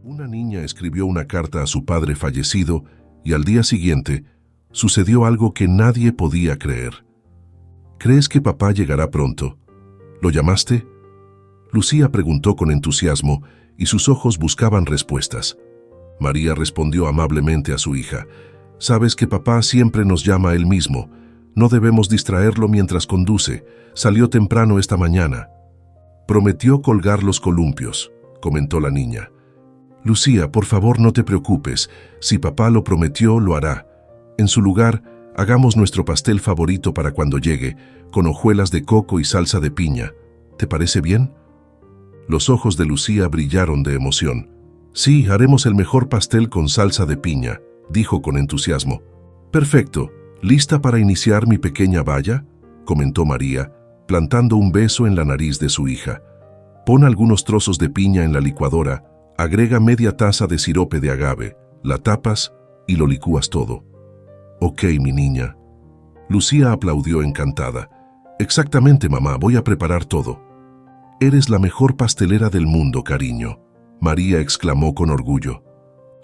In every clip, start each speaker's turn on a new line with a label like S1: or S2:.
S1: Una niña escribió una carta a su padre fallecido y al día siguiente sucedió algo que nadie podía creer. ¿Crees que papá llegará pronto? ¿Lo llamaste? Lucía preguntó con entusiasmo y sus ojos buscaban respuestas. María respondió amablemente a su hija: «Sabes que papá siempre nos llama a él mismo. No debemos distraerlo mientras conduce. Salió temprano esta mañana». «Prometió colgar los columpios», comentó la niña. «Lucía, por favor no te preocupes. Si papá lo prometió, lo hará. En su lugar, hagamos nuestro pastel favorito para cuando llegue, con hojuelas de coco y salsa de piña. ¿Te parece bien?» Los ojos de Lucía brillaron de emoción. «Sí, haremos el mejor pastel con salsa de piña», dijo con entusiasmo. «Perfecto. ¿Lista para iniciar mi pequeña valla?», comentó María, plantando un beso en la nariz de su hija. «Pon algunos trozos de piña en la licuadora, agrega media taza de sirope de agave, la tapas y lo licúas todo». «Ok, mi niña». Lucía aplaudió encantada. «Exactamente, mamá, voy a preparar todo». «Eres la mejor pastelera del mundo, cariño», María exclamó con orgullo.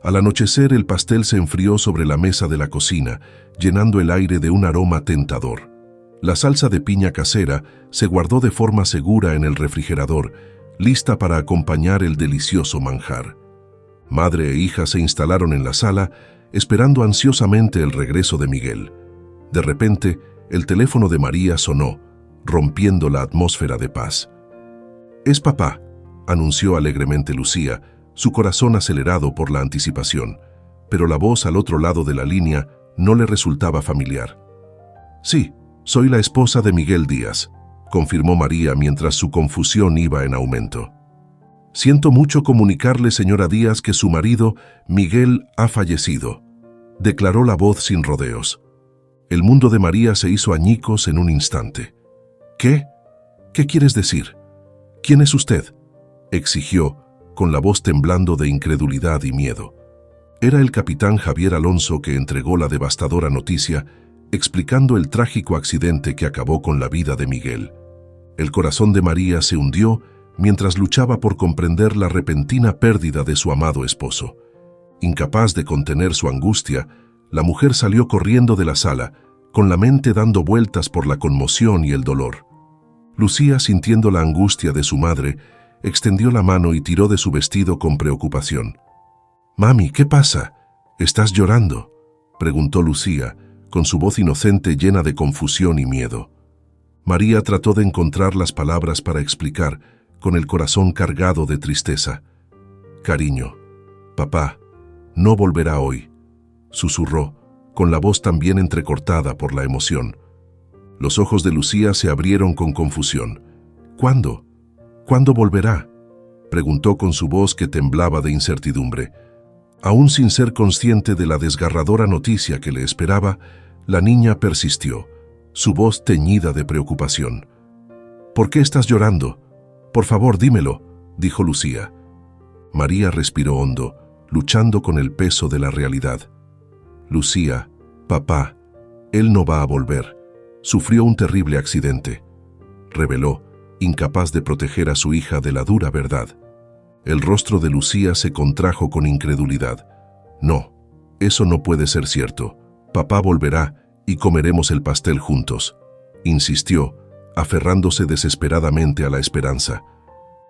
S1: Al anochecer, el pastel se enfrió sobre la mesa de la cocina, llenando el aire de un aroma tentador. La salsa de piña casera se guardó de forma segura en el refrigerador, lista para acompañar el delicioso manjar. Madre e hija se instalaron en la sala, esperando ansiosamente el regreso de Miguel. De repente, el teléfono de María sonó, rompiendo la atmósfera de paz. «Es papá», anunció alegremente Lucía, su corazón acelerado por la anticipación, pero la voz al otro lado de la línea no le resultaba familiar. «Sí, soy la esposa de Miguel Díaz», confirmó María mientras su confusión iba en aumento. «Siento mucho comunicarle, señora Díaz, que su marido, Miguel, ha fallecido», declaró la voz sin rodeos. El mundo de María se hizo añicos en un instante. «¿Qué? ¿Qué quieres decir? ¿Quién es usted?», exigió, con la voz temblando de incredulidad y miedo. Era el capitán Javier Alonso que entregó la devastadora noticia, explicando el trágico accidente que acabó con la vida de Miguel. El corazón de María se hundió mientras luchaba por comprender la repentina pérdida de su amado esposo. Incapaz de contener su angustia, la mujer salió corriendo de la sala, con la mente dando vueltas por la conmoción y el dolor. Lucía, sintiendo la angustia de su madre, extendió la mano y tiró de su vestido con preocupación. «Mami, ¿qué pasa? ¿Estás llorando?», preguntó Lucía, con su voz inocente llena de confusión y miedo. María trató de encontrar las palabras para explicar, con el corazón cargado de tristeza. «Cariño, papá, no volverá hoy», susurró, con la voz también entrecortada por la emoción. Los ojos de Lucía se abrieron con confusión. «¿Cuándo? ¿Cuándo volverá?», preguntó con su voz que temblaba de incertidumbre. Aún sin ser consciente de la desgarradora noticia que le esperaba, la niña persistió, su voz teñida de preocupación. «¿Por qué estás llorando? Por favor, dímelo», dijo Lucía. María respiró hondo, luchando con el peso de la realidad. «Lucía, papá, él no va a volver. Sufrió un terrible accidente», reveló, incapaz de proteger a su hija de la dura verdad. El rostro de Lucía se contrajo con incredulidad. «No, eso no puede ser cierto. Papá volverá y comeremos el pastel juntos», insistió, aferrándose desesperadamente a la esperanza.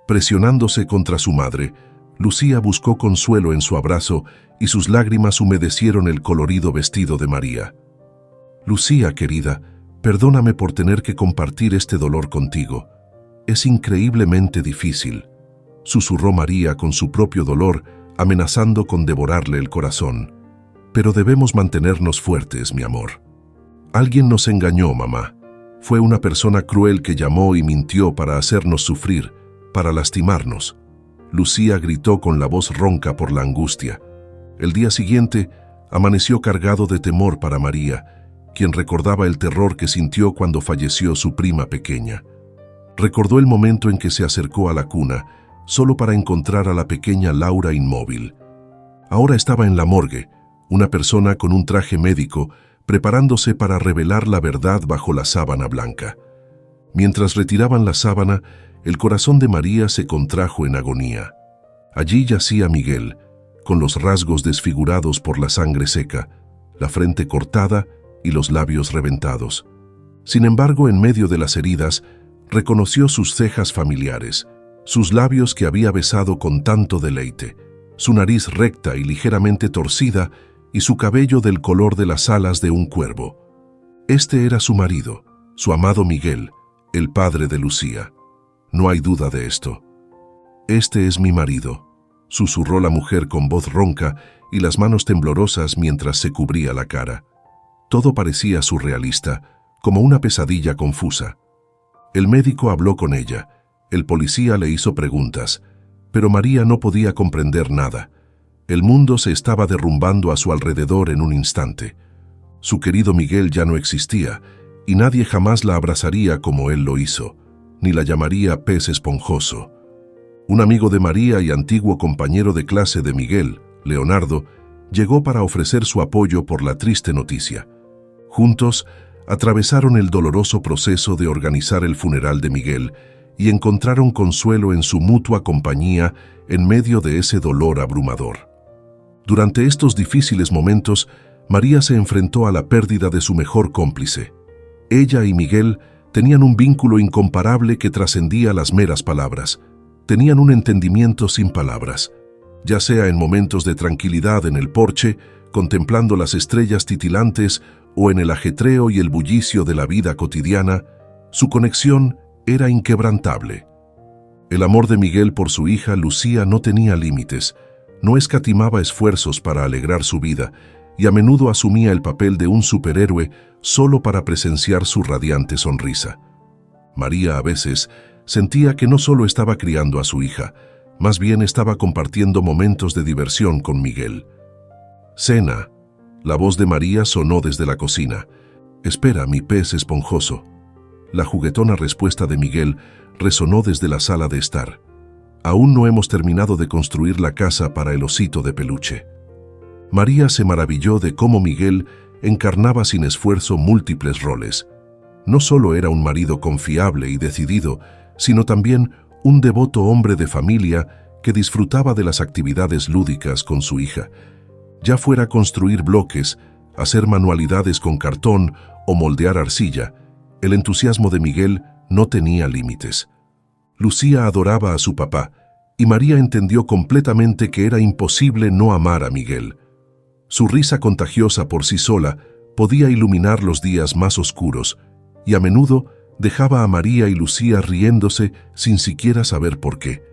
S1: Presionándose contra su madre, Lucía buscó consuelo en su abrazo y sus lágrimas humedecieron el colorido vestido de María. «Lucía, querida, perdóname por tener que compartir este dolor contigo. Es increíblemente difícil», susurró María con su propio dolor, amenazando con devorarle el corazón. «Pero debemos mantenernos fuertes, mi amor. Alguien nos engañó, mamá. Fue una persona cruel que llamó y mintió para hacernos sufrir, para lastimarnos». Lucía gritó con la voz ronca por la angustia. El día siguiente amaneció cargado de temor para María, quien recordaba el terror que sintió cuando falleció su prima pequeña. Recordó el momento en que se acercó a la cuna, solo para encontrar a la pequeña Laura inmóvil. Ahora estaba en la morgue, una persona con un traje médico, preparándose para revelar la verdad bajo la sábana blanca. Mientras retiraban la sábana, el corazón de María se contrajo en agonía. Allí yacía Miguel, con los rasgos desfigurados por la sangre seca, la frente cortada y los labios reventados. Sin embargo, en medio de las heridas, reconoció sus cejas familiares, sus labios que había besado con tanto deleite, su nariz recta y ligeramente torcida y su cabello del color de las alas de un cuervo. Este era su marido, su amado Miguel, el padre de Lucía. No hay duda de esto. «Este es mi marido», susurró la mujer con voz ronca y las manos temblorosas mientras se cubría la cara. Todo parecía surrealista, como una pesadilla confusa. El médico habló con ella, el policía le hizo preguntas, pero María no podía comprender nada. El mundo se estaba derrumbando a su alrededor en un instante. Su querido Miguel ya no existía, y nadie jamás la abrazaría como él lo hizo, ni la llamaría pez esponjoso. Un amigo de María y antiguo compañero de clase de Miguel, Leonardo, llegó para ofrecer su apoyo por la triste noticia. Juntos, atravesaron el doloroso proceso de organizar el funeral de Miguel y encontraron consuelo en su mutua compañía en medio de ese dolor abrumador. Durante estos difíciles momentos, María se enfrentó a la pérdida de su mejor cómplice. Ella y Miguel tenían un vínculo incomparable que trascendía las meras palabras. Tenían un entendimiento sin palabras, ya sea en momentos de tranquilidad en el porche, contemplando las estrellas titilantes o en el ajetreo y el bullicio de la vida cotidiana. Su conexión era inquebrantable. El amor de Miguel por su hija Lucía no tenía límites, no escatimaba esfuerzos para alegrar su vida y a menudo asumía el papel de un superhéroe solo para presenciar su radiante sonrisa. María a veces sentía que no solo estaba criando a su hija, más bien estaba compartiendo momentos de diversión con Miguel. «Cena». La voz de María sonó desde la cocina. «Espera, mi pez esponjoso». La juguetona respuesta de Miguel resonó desde la sala de estar. «Aún no hemos terminado de construir la casa para el osito de peluche». María se maravilló de cómo Miguel encarnaba sin esfuerzo múltiples roles. No solo era un marido confiable y decidido, sino también un devoto hombre de familia que disfrutaba de las actividades lúdicas con su hija. Ya fuera construir bloques, hacer manualidades con cartón o moldear arcilla, el entusiasmo de Miguel no tenía límites. Lucía adoraba a su papá, y María entendió completamente que era imposible no amar a Miguel. Su risa contagiosa por sí sola podía iluminar los días más oscuros, y a menudo dejaba a María y Lucía riéndose sin siquiera saber por qué.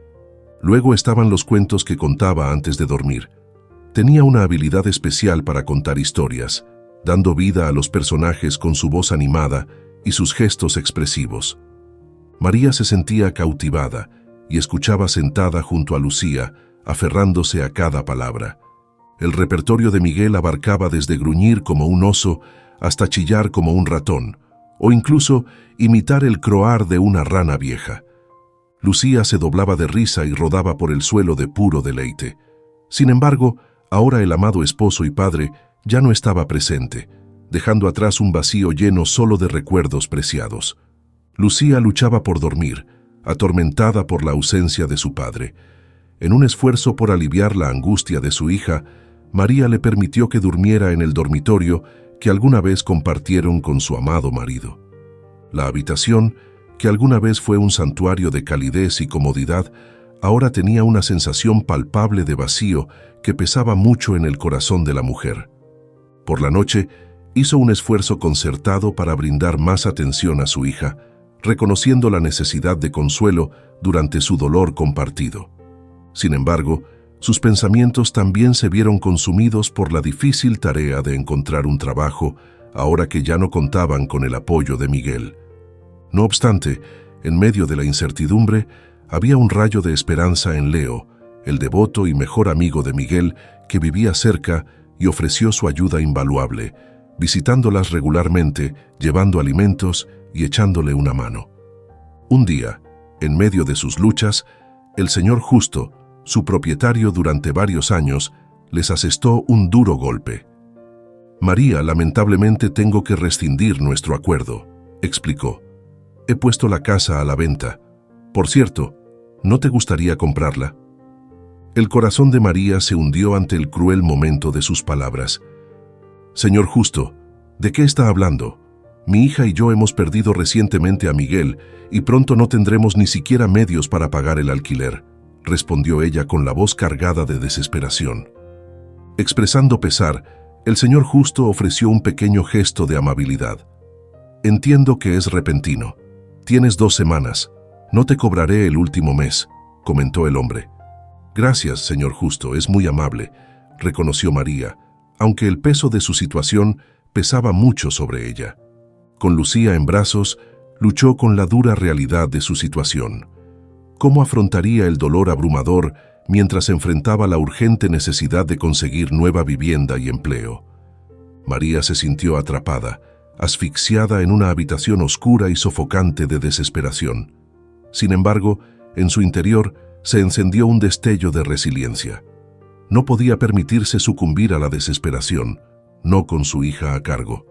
S1: Luego estaban los cuentos que contaba antes de dormir. Tenía una habilidad especial para contar historias, dando vida a los personajes con su voz animada y sus gestos expresivos. María se sentía cautivada y escuchaba sentada junto a Lucía, aferrándose a cada palabra. El repertorio de Miguel abarcaba desde gruñir como un oso hasta chillar como un ratón, o incluso imitar el croar de una rana vieja. Lucía se doblaba de risa y rodaba por el suelo de puro deleite. Sin embargo, ahora el amado esposo y padre ya no estaba presente, dejando atrás un vacío lleno solo de recuerdos preciados. Lucía luchaba por dormir, atormentada por la ausencia de su padre. En un esfuerzo por aliviar la angustia de su hija, María le permitió que durmiera en el dormitorio que alguna vez compartieron con su amado marido. La habitación, que alguna vez fue un santuario de calidez y comodidad, ahora tenía una sensación palpable de vacío que pesaba mucho en el corazón de la mujer. Por la noche, hizo un esfuerzo concertado para brindar más atención a su hija, reconociendo la necesidad de consuelo durante su dolor compartido. Sin embargo, sus pensamientos también se vieron consumidos por la difícil tarea de encontrar un trabajo, ahora que ya no contaban con el apoyo de Miguel. No obstante, en medio de la incertidumbre, había un rayo de esperanza en Leo, el devoto y mejor amigo de Miguel, que vivía cerca y ofreció su ayuda invaluable, visitándolas regularmente, llevando alimentos y echándole una mano. Un día, en medio de sus luchas, el señor Justo, su propietario durante varios años, les asestó un duro golpe. «María, lamentablemente tengo que rescindir nuestro acuerdo», explicó. «He puesto la casa a la venta. Por cierto, ¿no te gustaría comprarla?». El corazón de María se hundió ante el cruel momento de sus palabras. «Señor Justo, ¿de qué está hablando? Mi hija y yo hemos perdido recientemente a Miguel y pronto no tendremos ni siquiera medios para pagar el alquiler», respondió ella con la voz cargada de desesperación. Expresando pesar, el señor Justo ofreció un pequeño gesto de amabilidad. «Entiendo que es repentino. Tienes 2 semanas. No te cobraré el último mes», comentó el hombre. «Gracias, señor Justo, es muy amable», reconoció María, aunque el peso de su situación pesaba mucho sobre ella. Con Lucía en brazos, luchó con la dura realidad de su situación. ¿Cómo afrontaría el dolor abrumador mientras enfrentaba la urgente necesidad de conseguir nueva vivienda y empleo? María se sintió atrapada, asfixiada en una habitación oscura y sofocante de desesperación. Sin embargo, en su interior se encendió un destello de resiliencia. No podía permitirse sucumbir a la desesperación, no con su hija a cargo.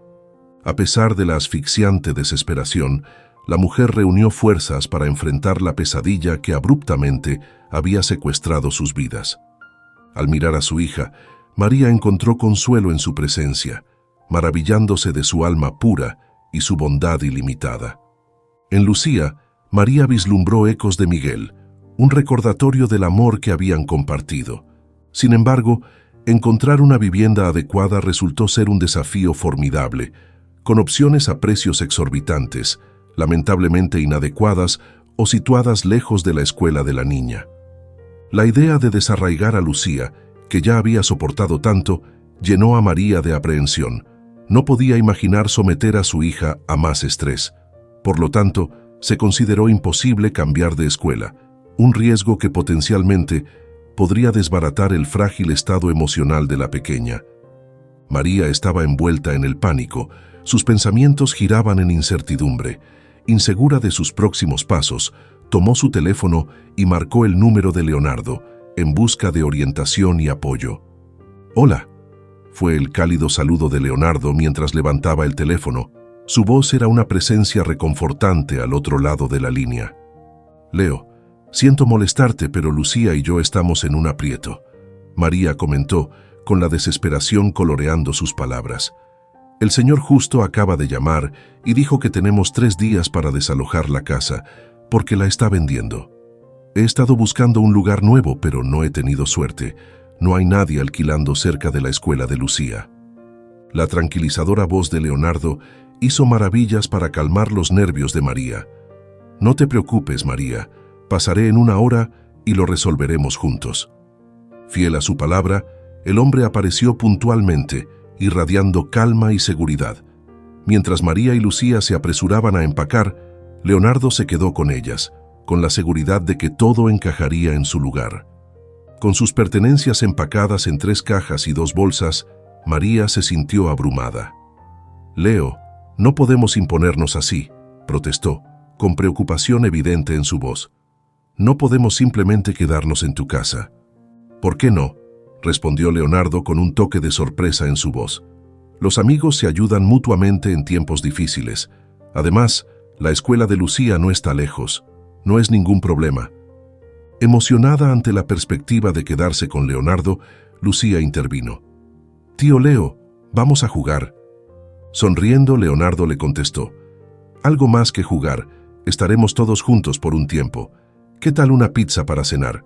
S1: A pesar de la asfixiante desesperación, la mujer reunió fuerzas para enfrentar la pesadilla que abruptamente había secuestrado sus vidas. Al mirar a su hija, María encontró consuelo en su presencia, maravillándose de su alma pura y su bondad ilimitada. En Lucía, María vislumbró ecos de Miguel, un recordatorio del amor que habían compartido. Sin embargo, encontrar una vivienda adecuada resultó ser un desafío formidable, con opciones a precios exorbitantes, lamentablemente inadecuadas o situadas lejos de la escuela de la niña. La idea de desarraigar a Lucía, que ya había soportado tanto, llenó a María de aprehensión. No podía imaginar someter a su hija a más estrés. Por lo tanto, se consideró imposible cambiar de escuela, un riesgo que potencialmente podría desbaratar el frágil estado emocional de la pequeña. María estaba envuelta en el pánico, sus pensamientos giraban en incertidumbre. Insegura de sus próximos pasos, tomó su teléfono y marcó el número de Leonardo, en busca de orientación y apoyo. «Hola», fue el cálido saludo de Leonardo mientras levantaba el teléfono. Su voz era una presencia reconfortante al otro lado de la línea. «Leo, siento molestarte, pero Lucía y yo estamos en un aprieto», María comentó, con la desesperación coloreando sus palabras. «El señor Justo acaba de llamar y dijo que tenemos 3 días para desalojar la casa, porque la está vendiendo. He estado buscando un lugar nuevo, pero no he tenido suerte. No hay nadie alquilando cerca de la escuela de Lucía». La tranquilizadora voz de Leonardo hizo maravillas para calmar los nervios de María. «No te preocupes, María. Pasaré en 1 hora y lo resolveremos juntos». Fiel a su palabra, el hombre apareció puntualmente, irradiando calma y seguridad. Mientras María y Lucía se apresuraban a empacar, Leonardo se quedó con ellas, con la seguridad de que todo encajaría en su lugar. Con sus pertenencias empacadas en 3 cajas y 2 bolsas, María se sintió abrumada. «Leo, no podemos imponernos así», protestó, con preocupación evidente en su voz. «No podemos simplemente quedarnos en tu casa». «¿Por qué no?», respondió Leonardo con un toque de sorpresa en su voz. «Los amigos se ayudan mutuamente en tiempos difíciles. Además, la escuela de Lucía no está lejos. No es ningún problema». Emocionada ante la perspectiva de quedarse con Leonardo, Lucía intervino. «Tío Leo, vamos a jugar». Sonriendo, Leonardo le contestó. «Algo más que jugar. Estaremos todos juntos por un tiempo. ¿Qué tal una pizza para cenar?».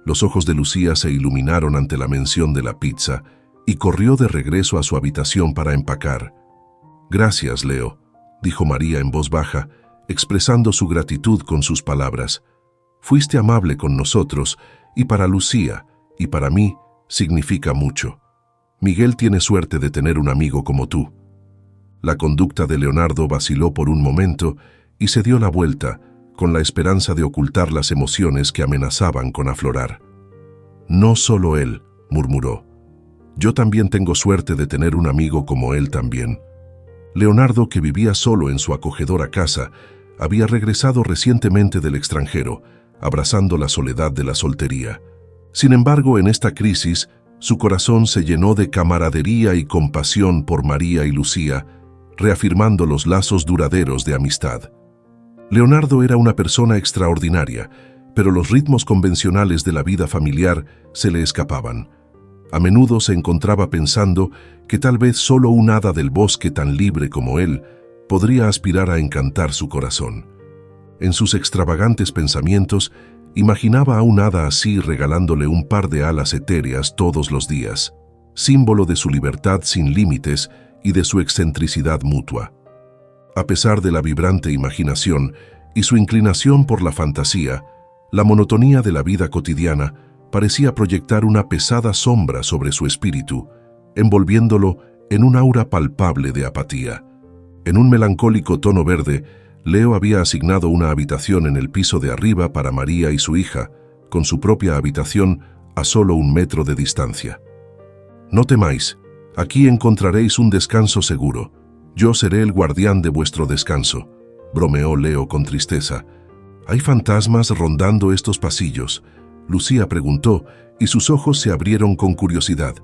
S1: Los ojos de Lucía se iluminaron ante la mención de la pizza y corrió de regreso a su habitación para empacar. «Gracias, Leo», dijo María en voz baja, expresando su gratitud con sus palabras. «Fuiste amable con nosotros y para Lucía y para mí significa mucho. Miguel tiene suerte de tener un amigo como tú». La conducta de Leonardo vaciló por un momento y se dio la vuelta, con la esperanza de ocultar las emociones que amenazaban con aflorar. «No solo él», murmuró. «Yo también tengo suerte de tener un amigo como él también». Leonardo, que vivía solo en su acogedora casa, había regresado recientemente del extranjero, abrazando la soledad de la soltería. Sin embargo, en esta crisis, su corazón se llenó de camaradería y compasión por María y Lucía, reafirmando los lazos duraderos de amistad. Leonardo era una persona extraordinaria, pero los ritmos convencionales de la vida familiar se le escapaban. A menudo se encontraba pensando que tal vez solo un hada del bosque tan libre como él podría aspirar a encantar su corazón. En sus extravagantes pensamientos, imaginaba a un hada así regalándole un par de alas etéreas todos los días, símbolo de su libertad sin límites y de su excentricidad mutua. A pesar de la vibrante imaginación y su inclinación por la fantasía, la monotonía de la vida cotidiana parecía proyectar una pesada sombra sobre su espíritu, envolviéndolo en un aura palpable de apatía. En un melancólico tono verde, Leo había asignado una habitación en el piso de arriba para María y su hija, con su propia habitación a solo 1 metro de distancia. «No temáis, aquí encontraréis un descanso seguro. Yo seré el guardián de vuestro descanso», bromeó Leo con tristeza. «¿Hay fantasmas rondando estos pasillos?», Lucía preguntó, y sus ojos se abrieron con curiosidad.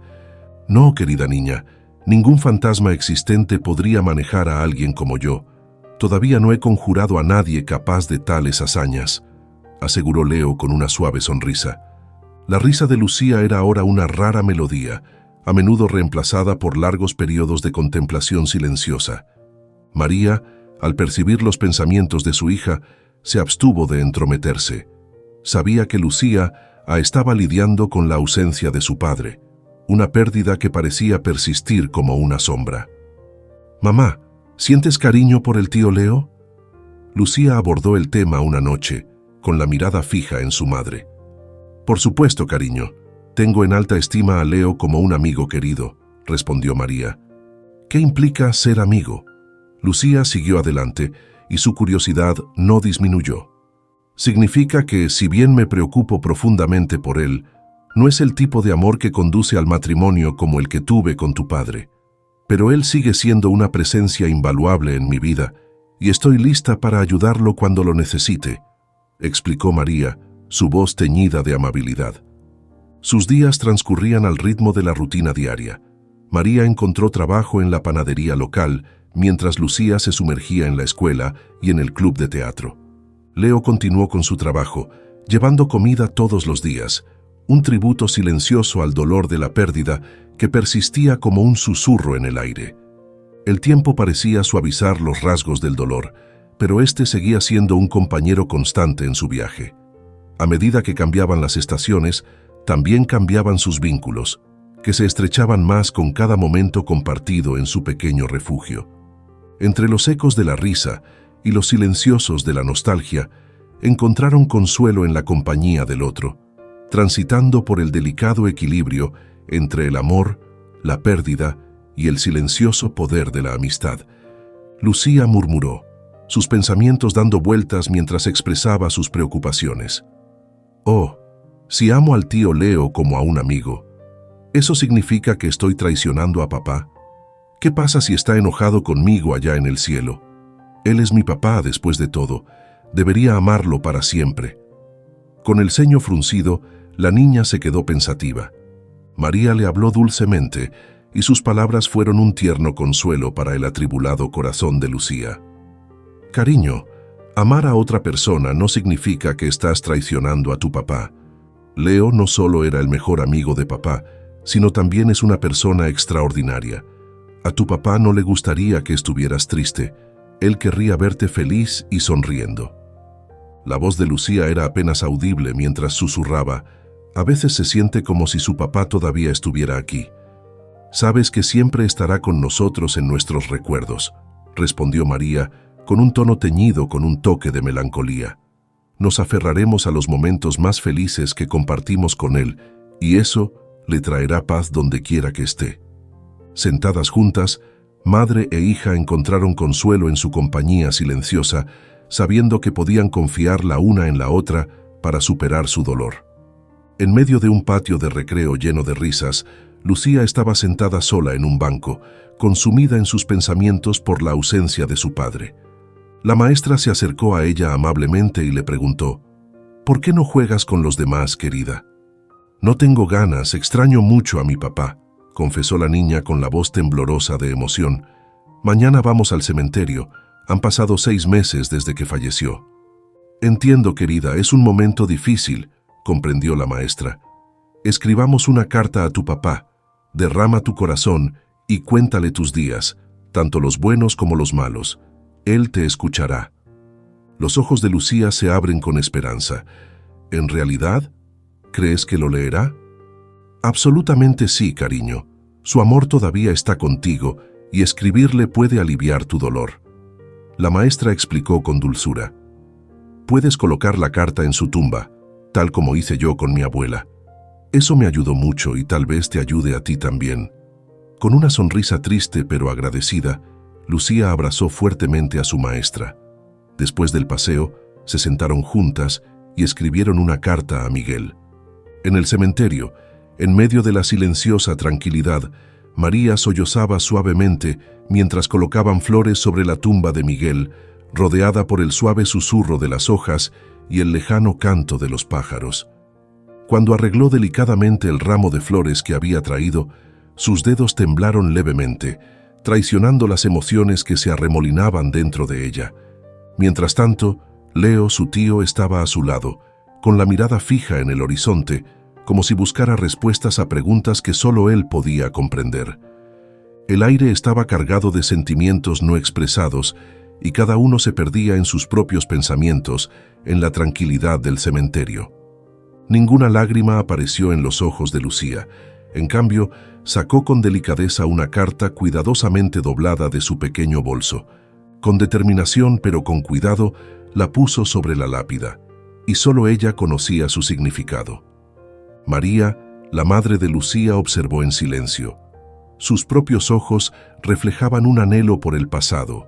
S1: «No, querida niña, ningún fantasma existente podría manejar a alguien como yo. Todavía no he conjurado a nadie capaz de tales hazañas», aseguró Leo con una suave sonrisa. La risa de Lucía era ahora una rara melodía, a menudo reemplazada por largos periodos de contemplación silenciosa. María, al percibir los pensamientos de su hija, se abstuvo de entrometerse. Sabía que Lucía estaba lidiando con la ausencia de su padre, una pérdida que parecía persistir como una sombra. «Mamá, ¿sientes cariño por el tío Leo?», Lucía abordó el tema una noche, con la mirada fija en su madre. «Por supuesto, cariño. Tengo en alta estima a Leo como un amigo querido», respondió María. «¿Qué implica ser amigo?». Lucía siguió adelante y su curiosidad no disminuyó. «Significa que, si bien me preocupo profundamente por él, no es el tipo de amor que conduce al matrimonio como el que tuve con tu padre. Pero él sigue siendo una presencia invaluable en mi vida y estoy lista para ayudarlo cuando lo necesite», explicó María, su voz teñida de amabilidad. Sus días transcurrían al ritmo de la rutina diaria. María encontró trabajo en la panadería local, mientras Lucía se sumergía en la escuela y en el club de teatro. Leo continuó con su trabajo, llevando comida todos los días, un tributo silencioso al dolor de la pérdida que persistía como un susurro en el aire. El tiempo parecía suavizar los rasgos del dolor, pero este seguía siendo un compañero constante en su viaje. A medida que cambiaban las estaciones, también cambiaban sus vínculos, que se estrechaban más con cada momento compartido en su pequeño refugio. Entre los ecos de la risa y los silenciosos de la nostalgia, encontraron consuelo en la compañía del otro, transitando por el delicado equilibrio entre el amor, la pérdida y el silencioso poder de la amistad. Lucía murmuró, sus pensamientos dando vueltas mientras expresaba sus preocupaciones. «Oh, si amo al tío Leo como a un amigo, ¿eso significa que estoy traicionando a papá? ¿Qué pasa si está enojado conmigo allá en el cielo? Él es mi papá después de todo. Debería amarlo para siempre». Con el ceño fruncido, la niña se quedó pensativa. María le habló dulcemente y sus palabras fueron un tierno consuelo para el atribulado corazón de Lucía. «Cariño, amar a otra persona no significa que estás traicionando a tu papá. Leo no solo era el mejor amigo de papá, sino también es una persona extraordinaria. A tu papá no le gustaría que estuvieras triste. Él querría verte feliz y sonriendo». La voz de Lucía era apenas audible mientras susurraba, «A veces se siente como si su papá todavía estuviera aquí. Sabes que siempre estará con nosotros en nuestros recuerdos», respondió María, con un tono teñido con un toque de melancolía. «Nos aferraremos a los momentos más felices que compartimos con él, y eso le traerá paz donde quiera que esté». Sentadas juntas, madre e hija encontraron consuelo en su compañía silenciosa, sabiendo que podían confiar la una en la otra para superar su dolor. En medio de un patio de recreo lleno de risas, Lucía estaba sentada sola en un banco, consumida en sus pensamientos por la ausencia de su padre. La maestra se acercó a ella amablemente y le preguntó, «¿Por qué no juegas con los demás, querida?». «No tengo ganas, extraño mucho a mi papá», confesó la niña con la voz temblorosa de emoción. «Mañana vamos al cementerio. Han pasado 6 meses desde que falleció». Entiendo, querida, es un momento difícil, comprendió la maestra. Escribamos una carta a tu papá, derrama tu corazón y cuéntale tus días, tanto los buenos como los malos. Él te escuchará. Los ojos de Lucía se abren con esperanza. ¿En realidad? ¿Crees que lo leerá? Absolutamente sí, cariño. Su amor todavía está contigo y escribirle puede aliviar tu dolor. La maestra explicó con dulzura. Puedes colocar la carta en su tumba, tal como hice yo con mi abuela. Eso me ayudó mucho y tal vez te ayude a ti también. Con una sonrisa triste pero agradecida, Lucía abrazó fuertemente a su maestra. Después del paseo, se sentaron juntas y escribieron una carta a Miguel. En el cementerio, en medio de la silenciosa tranquilidad, María sollozaba suavemente mientras colocaban flores sobre la tumba de Miguel, rodeada por el suave susurro de las hojas y el lejano canto de los pájaros. Cuando arregló delicadamente el ramo de flores que había traído, sus dedos temblaron levemente, traicionando las emociones que se arremolinaban dentro de ella. Mientras tanto, Leo, su tío, estaba a su lado, con la mirada fija en el horizonte, como si buscara respuestas a preguntas que solo él podía comprender. El aire estaba cargado de sentimientos no expresados y cada uno se perdía en sus propios pensamientos, en la tranquilidad del cementerio. Ninguna lágrima apareció en los ojos de Lucía. En cambio, sacó con delicadeza una carta cuidadosamente doblada de su pequeño bolso. Con determinación pero con cuidado, la puso sobre la lápida, y solo ella conocía su significado. María, la madre de Lucía, observó en silencio. Sus propios ojos reflejaban un anhelo por el pasado,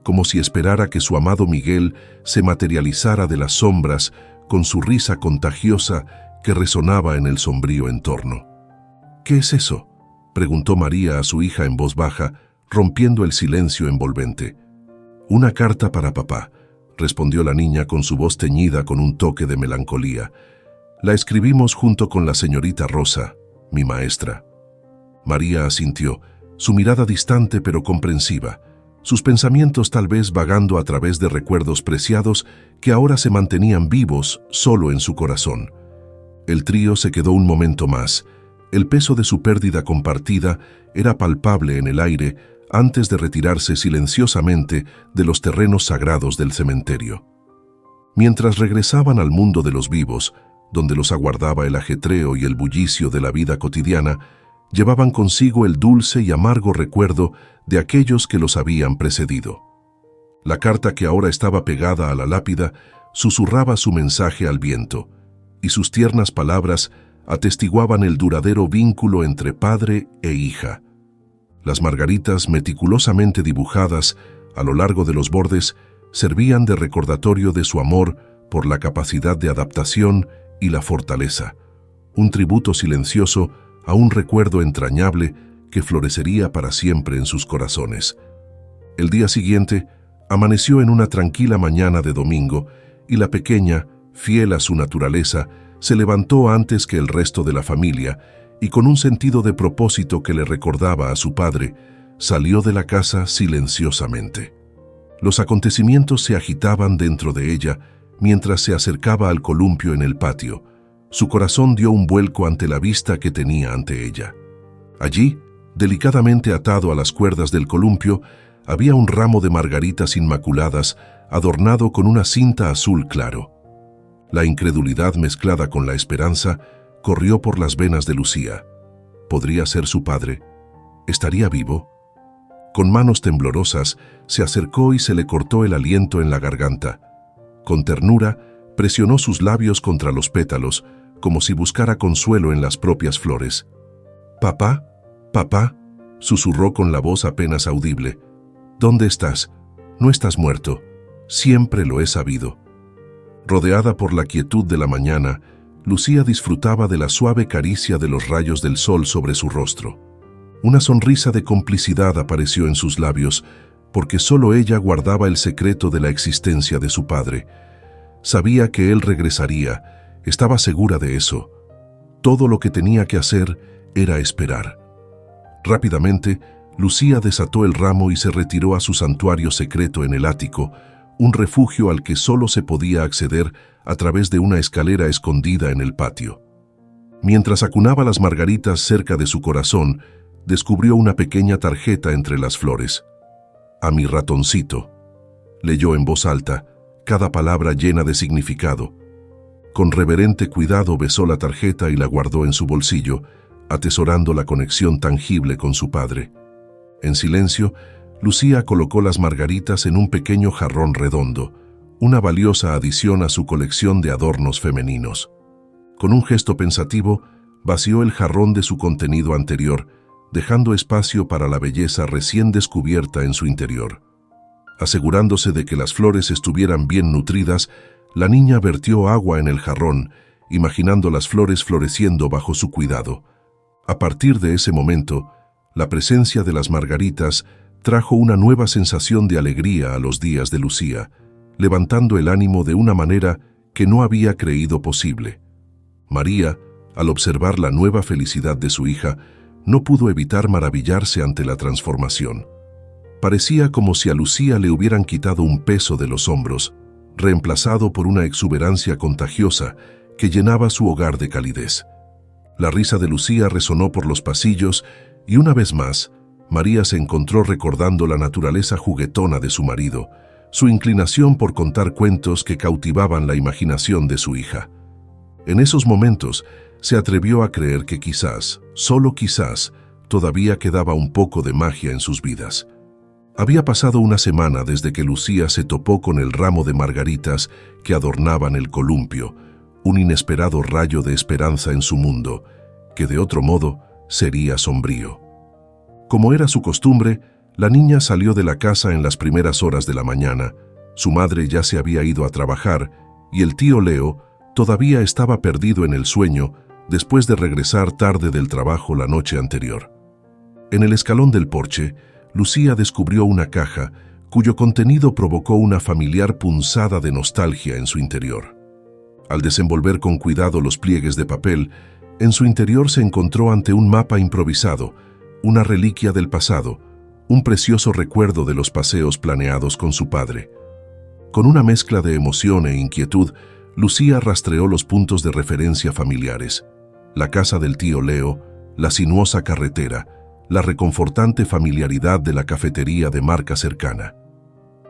S1: como si esperara que su amado Miguel se materializara de las sombras con su risa contagiosa que resonaba en el sombrío entorno. «¿Qué es eso?», preguntó María a su hija en voz baja, rompiendo el silencio envolvente. «Una carta para papá», respondió la niña con su voz teñida con un toque de melancolía. «La escribimos junto con la señorita Rosa, mi maestra». María asintió, su mirada distante pero comprensiva, sus pensamientos tal vez vagando a través de recuerdos preciados que ahora se mantenían vivos solo en su corazón. El trío se quedó un momento más. El peso de su pérdida compartida era palpable en el aire antes de retirarse silenciosamente de los terrenos sagrados del cementerio. Mientras regresaban al mundo de los vivos, donde los aguardaba el ajetreo y el bullicio de la vida cotidiana, llevaban consigo el dulce y amargo recuerdo de aquellos que los habían precedido. La carta que ahora estaba pegada a la lápida susurraba su mensaje al viento, y sus tiernas palabras atestiguaban el duradero vínculo entre padre e hija. Las margaritas meticulosamente dibujadas a lo largo de los bordes servían de recordatorio de su amor por la capacidad de adaptación y la fortaleza, un tributo silencioso a un recuerdo entrañable que florecería para siempre en sus corazones. El día siguiente amaneció en una tranquila mañana de domingo y la pequeña, fiel a su naturaleza, se levantó antes que el resto de la familia y con un sentido de propósito que le recordaba a su padre, salió de la casa silenciosamente. Los acontecimientos se agitaban dentro de ella mientras se acercaba al columpio en el patio. Su corazón dio un vuelco ante la vista que tenía ante ella. Allí, delicadamente atado a las cuerdas del columpio, había un ramo de margaritas inmaculadas adornado con una cinta azul claro. La incredulidad mezclada con la esperanza corrió por las venas de Lucía. ¿Podría ser su padre? ¿Estaría vivo? Con manos temblorosas, se acercó y se le cortó el aliento en la garganta. Con ternura, presionó sus labios contra los pétalos, como si buscara consuelo en las propias flores. «Papá, papá», susurró con la voz apenas audible. «¿Dónde estás? No estás muerto. Siempre lo he sabido». Rodeada por la quietud de la mañana, Lucía disfrutaba de la suave caricia de los rayos del sol sobre su rostro. Una sonrisa de complicidad apareció en sus labios, porque solo ella guardaba el secreto de la existencia de su padre. Sabía que él regresaría, estaba segura de eso. Todo lo que tenía que hacer era esperar. Rápidamente, Lucía desató el ramo y se retiró a su santuario secreto en el ático, un refugio al que solo se podía acceder a través de una escalera escondida en el patio. Mientras acunaba las margaritas cerca de su corazón, descubrió una pequeña tarjeta entre las flores. «A mi ratoncito», leyó en voz alta, cada palabra llena de significado. Con reverente cuidado besó la tarjeta y la guardó en su bolsillo, atesorando la conexión tangible con su padre. En silencio, Lucía colocó las margaritas en un pequeño jarrón redondo, una valiosa adición a su colección de adornos femeninos. Con un gesto pensativo, vació el jarrón de su contenido anterior, dejando espacio para la belleza recién descubierta en su interior. Asegurándose de que las flores estuvieran bien nutridas, la niña vertió agua en el jarrón, imaginando las flores floreciendo bajo su cuidado. A partir de ese momento, la presencia de las margaritas trajo una nueva sensación de alegría a los días de Lucía, levantando el ánimo de una manera que no había creído posible. María, al observar la nueva felicidad de su hija, no pudo evitar maravillarse ante la transformación. Parecía como si a Lucía le hubieran quitado un peso de los hombros, reemplazado por una exuberancia contagiosa que llenaba su hogar de calidez. La risa de Lucía resonó por los pasillos y una vez más, María se encontró recordando la naturaleza juguetona de su marido, su inclinación por contar cuentos que cautivaban la imaginación de su hija. En esos momentos, se atrevió a creer que quizás, solo quizás, todavía quedaba un poco de magia en sus vidas. Había pasado una semana desde que Lucía se topó con el ramo de margaritas que adornaban el columpio, un inesperado rayo de esperanza en su mundo, que de otro modo sería sombrío. Como era su costumbre, la niña salió de la casa en las primeras horas de la mañana. Su madre ya se había ido a trabajar y el tío Leo todavía estaba perdido en el sueño después de regresar tarde del trabajo la noche anterior. En el escalón del porche, Lucía descubrió una caja cuyo contenido provocó una familiar punzada de nostalgia en su interior. Al desenvolver con cuidado los pliegues de papel, en su interior se encontró ante un mapa improvisado, una reliquia del pasado, un precioso recuerdo de los paseos planeados con su padre. Con una mezcla de emoción e inquietud, Lucía rastreó los puntos de referencia familiares: la casa del tío Leo, la sinuosa carretera, la reconfortante familiaridad de la cafetería de marca cercana.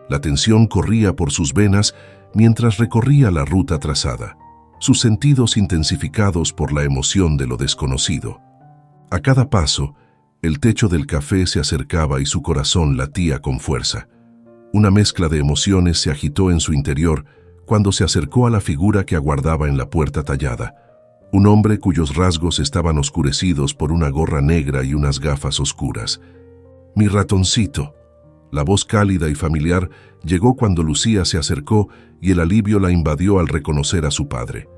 S1: La tensión corría por sus venas mientras recorría la ruta trazada, sus sentidos intensificados por la emoción de lo desconocido. A cada paso, el techo del café se acercaba y su corazón latía con fuerza. Una mezcla de emociones se agitó en su interior cuando se acercó a la figura que aguardaba en la puerta tallada, un hombre cuyos rasgos estaban oscurecidos por una gorra negra y unas gafas oscuras. «Mi ratoncito». La voz cálida y familiar llegó cuando Lucía se acercó y el alivio la invadió al reconocer a su padre.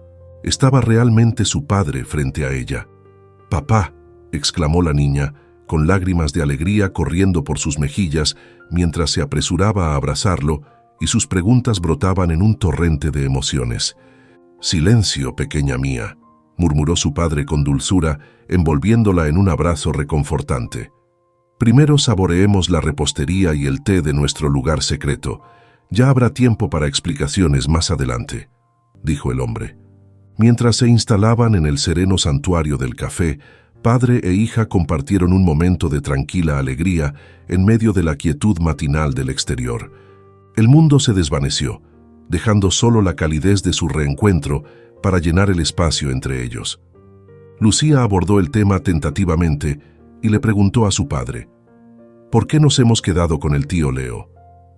S1: Estaba realmente su padre frente a ella. «Papá», exclamó la niña, con lágrimas de alegría corriendo por sus mejillas mientras se apresuraba a abrazarlo y sus preguntas brotaban en un torrente de emociones. «Silencio, pequeña mía», murmuró su padre con dulzura, envolviéndola en un abrazo reconfortante. «Primero saboreemos la repostería y el té de nuestro lugar secreto. Ya habrá tiempo para explicaciones más adelante», dijo el hombre. Mientras se instalaban en el sereno santuario del café, padre e hija compartieron un momento de tranquila alegría en medio de la quietud matinal del exterior. El mundo se desvaneció, dejando solo la calidez de su reencuentro para llenar el espacio entre ellos. Lucía abordó el tema tentativamente y le preguntó a su padre: «¿Por qué nos hemos quedado con el tío Leo?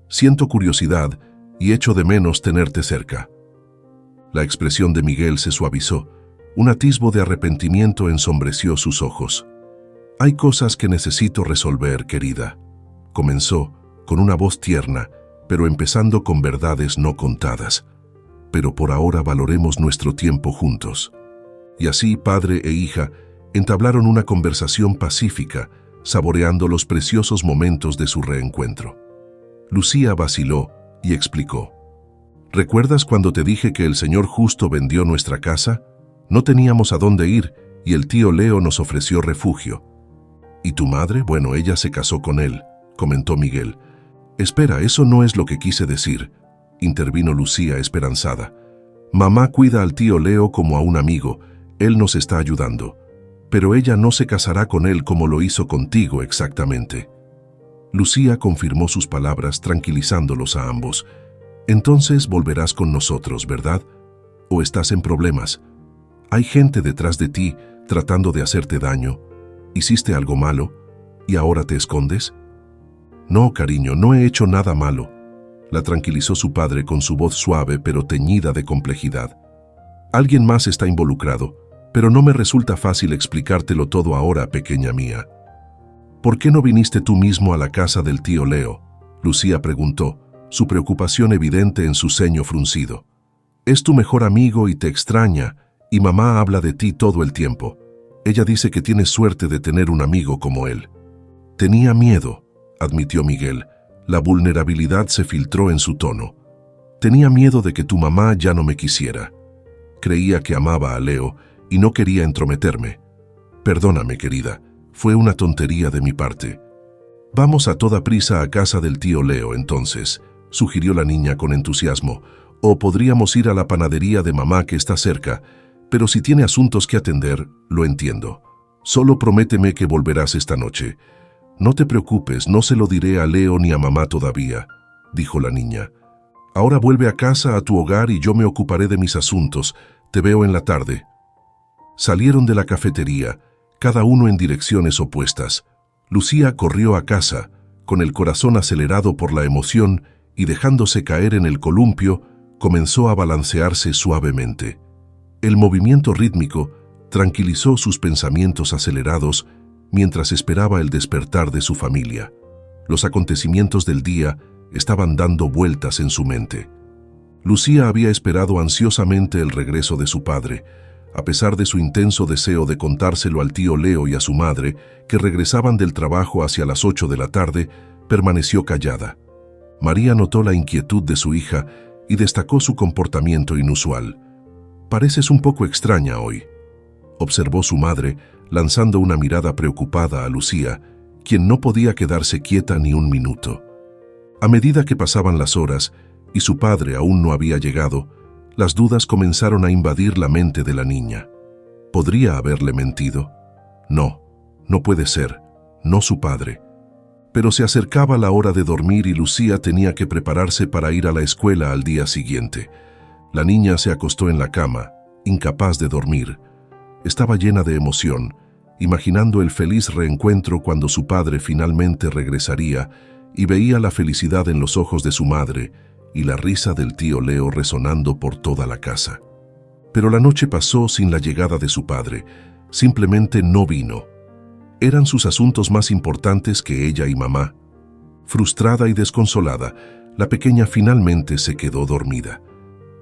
S1: Siento curiosidad y echo de menos tenerte cerca». La expresión de Miguel se suavizó. Un atisbo de arrepentimiento ensombreció sus ojos. «Hay cosas que necesito resolver, querida», comenzó, con una voz tierna, pero empezando con verdades no contadas. «Pero por ahora valoremos nuestro tiempo juntos». Y así padre e hija entablaron una conversación pacífica, saboreando los preciosos momentos de su reencuentro. Lucía vaciló y explicó: «¿Recuerdas cuando te dije que el señor justo vendió nuestra casa? No teníamos a dónde ir y el tío Leo nos ofreció refugio». «¿Y tu madre? Bueno, ella se casó con él», comentó Miguel. «Espera, eso no es lo que quise decir». intervino Lucía esperanzada. Mamá cuida al tío Leo como a un amigo, él nos está ayudando. Pero ella no se casará con él como lo hizo contigo exactamente. Lucía confirmó sus palabras tranquilizándolos a ambos. Entonces volverás con nosotros, ¿verdad? ¿O estás en problemas? Hay gente detrás de ti tratando de hacerte daño. ¿Hiciste algo malo y ahora te escondes? No, cariño, no he hecho nada malo, la tranquilizó su padre con su voz suave pero teñida de complejidad. Alguien más está involucrado, pero no me resulta fácil explicártelo todo ahora, pequeña mía. ¿Por qué no viniste tú mismo a la casa del tío Leo?, Lucía preguntó, su preocupación evidente en su ceño fruncido. Es tu mejor amigo y te extraña, y mamá habla de ti todo el tiempo. Ella dice que tienes suerte de tener un amigo como él. Tenía miedo, admitió Miguel. La vulnerabilidad se filtró en su tono. Tenía miedo de que tu mamá ya no me quisiera. Creía que amaba a Leo y no quería entrometerme. Perdóname, querida, fue una tontería de mi parte. Vamos a toda prisa a casa del tío Leo, entonces, sugirió la niña con entusiasmo, o podríamos ir a la panadería de mamá que está cerca, pero si tiene asuntos que atender, lo entiendo. Solo prométeme que volverás esta noche. No te preocupes, no se lo diré a Leo ni a mamá todavía, dijo la niña. Ahora vuelve a casa, a tu hogar, y yo me ocuparé de mis asuntos. Te veo en la tarde. Salieron de la cafetería, cada uno en direcciones opuestas. Lucía corrió a casa, con el corazón acelerado por la emoción, y dejándose caer en el columpio, comenzó a balancearse suavemente. El movimiento rítmico tranquilizó sus pensamientos acelerados mientras esperaba el despertar de su familia. Los acontecimientos del día estaban dando vueltas en su mente. Lucía había esperado ansiosamente el regreso de su padre, a pesar de su intenso deseo de contárselo al tío Leo y a su madre, que regresaban del trabajo hacia las 8 de la tarde, permaneció callada. María notó la inquietud de su hija y destacó su comportamiento inusual. «Pareces un poco extraña hoy», observó su madre, lanzando una mirada preocupada a Lucía, quien no podía quedarse quieta ni un minuto. A medida que pasaban las horas y su padre aún no había llegado, las dudas comenzaron a invadir la mente de la niña. ¿Podría haberle mentido? No, no puede ser, no su padre. Pero se acercaba la hora de dormir y Lucía tenía que prepararse para ir a la escuela al día siguiente. La niña se acostó en la cama, incapaz de dormir. Estaba llena de emoción, imaginando el feliz reencuentro cuando su padre finalmente regresaría, y veía la felicidad en los ojos de su madre y la risa del tío Leo resonando por toda la casa. Pero la noche pasó sin la llegada de su padre. Simplemente no vino. Eran sus asuntos más importantes que ella y mamá. Frustrada y desconsolada, la pequeña finalmente se quedó dormida.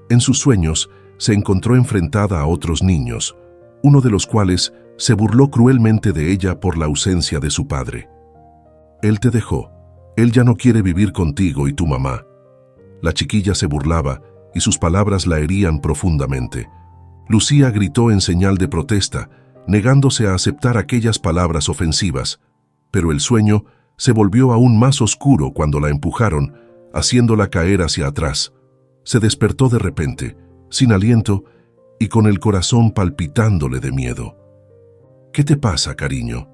S1: En sus sueños se encontró enfrentada a otros niños, uno de los cuales se burló cruelmente de ella por la ausencia de su padre. Él te dejó. Él ya no quiere vivir contigo y tu mamá. La chiquilla se burlaba y sus palabras la herían profundamente. Lucía gritó en señal de protesta, negándose a aceptar aquellas palabras ofensivas, pero el sueño se volvió aún más oscuro cuando la empujaron, haciéndola caer hacia atrás. Se despertó de repente, sin aliento y con el corazón palpitándole de miedo. «¿Qué te pasa, cariño?»,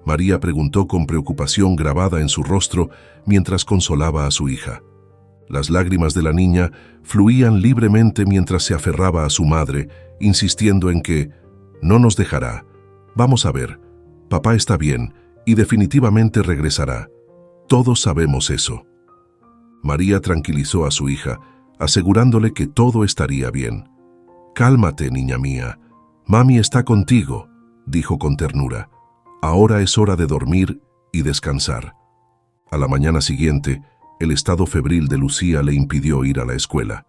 S1: María preguntó con preocupación grabada en su rostro mientras consolaba a su hija. Las lágrimas de la niña fluían libremente mientras se aferraba a su madre, insistiendo en que «no nos dejará. Vamos a ver, papá está bien y definitivamente regresará. Todos sabemos eso». María tranquilizó a su hija, asegurándole que todo estaría bien. «Cálmate, niña mía. Mami está contigo», dijo con ternura. «Ahora es hora de dormir y descansar». A la mañana siguiente, el estado febril de Lucía le impidió ir a la escuela.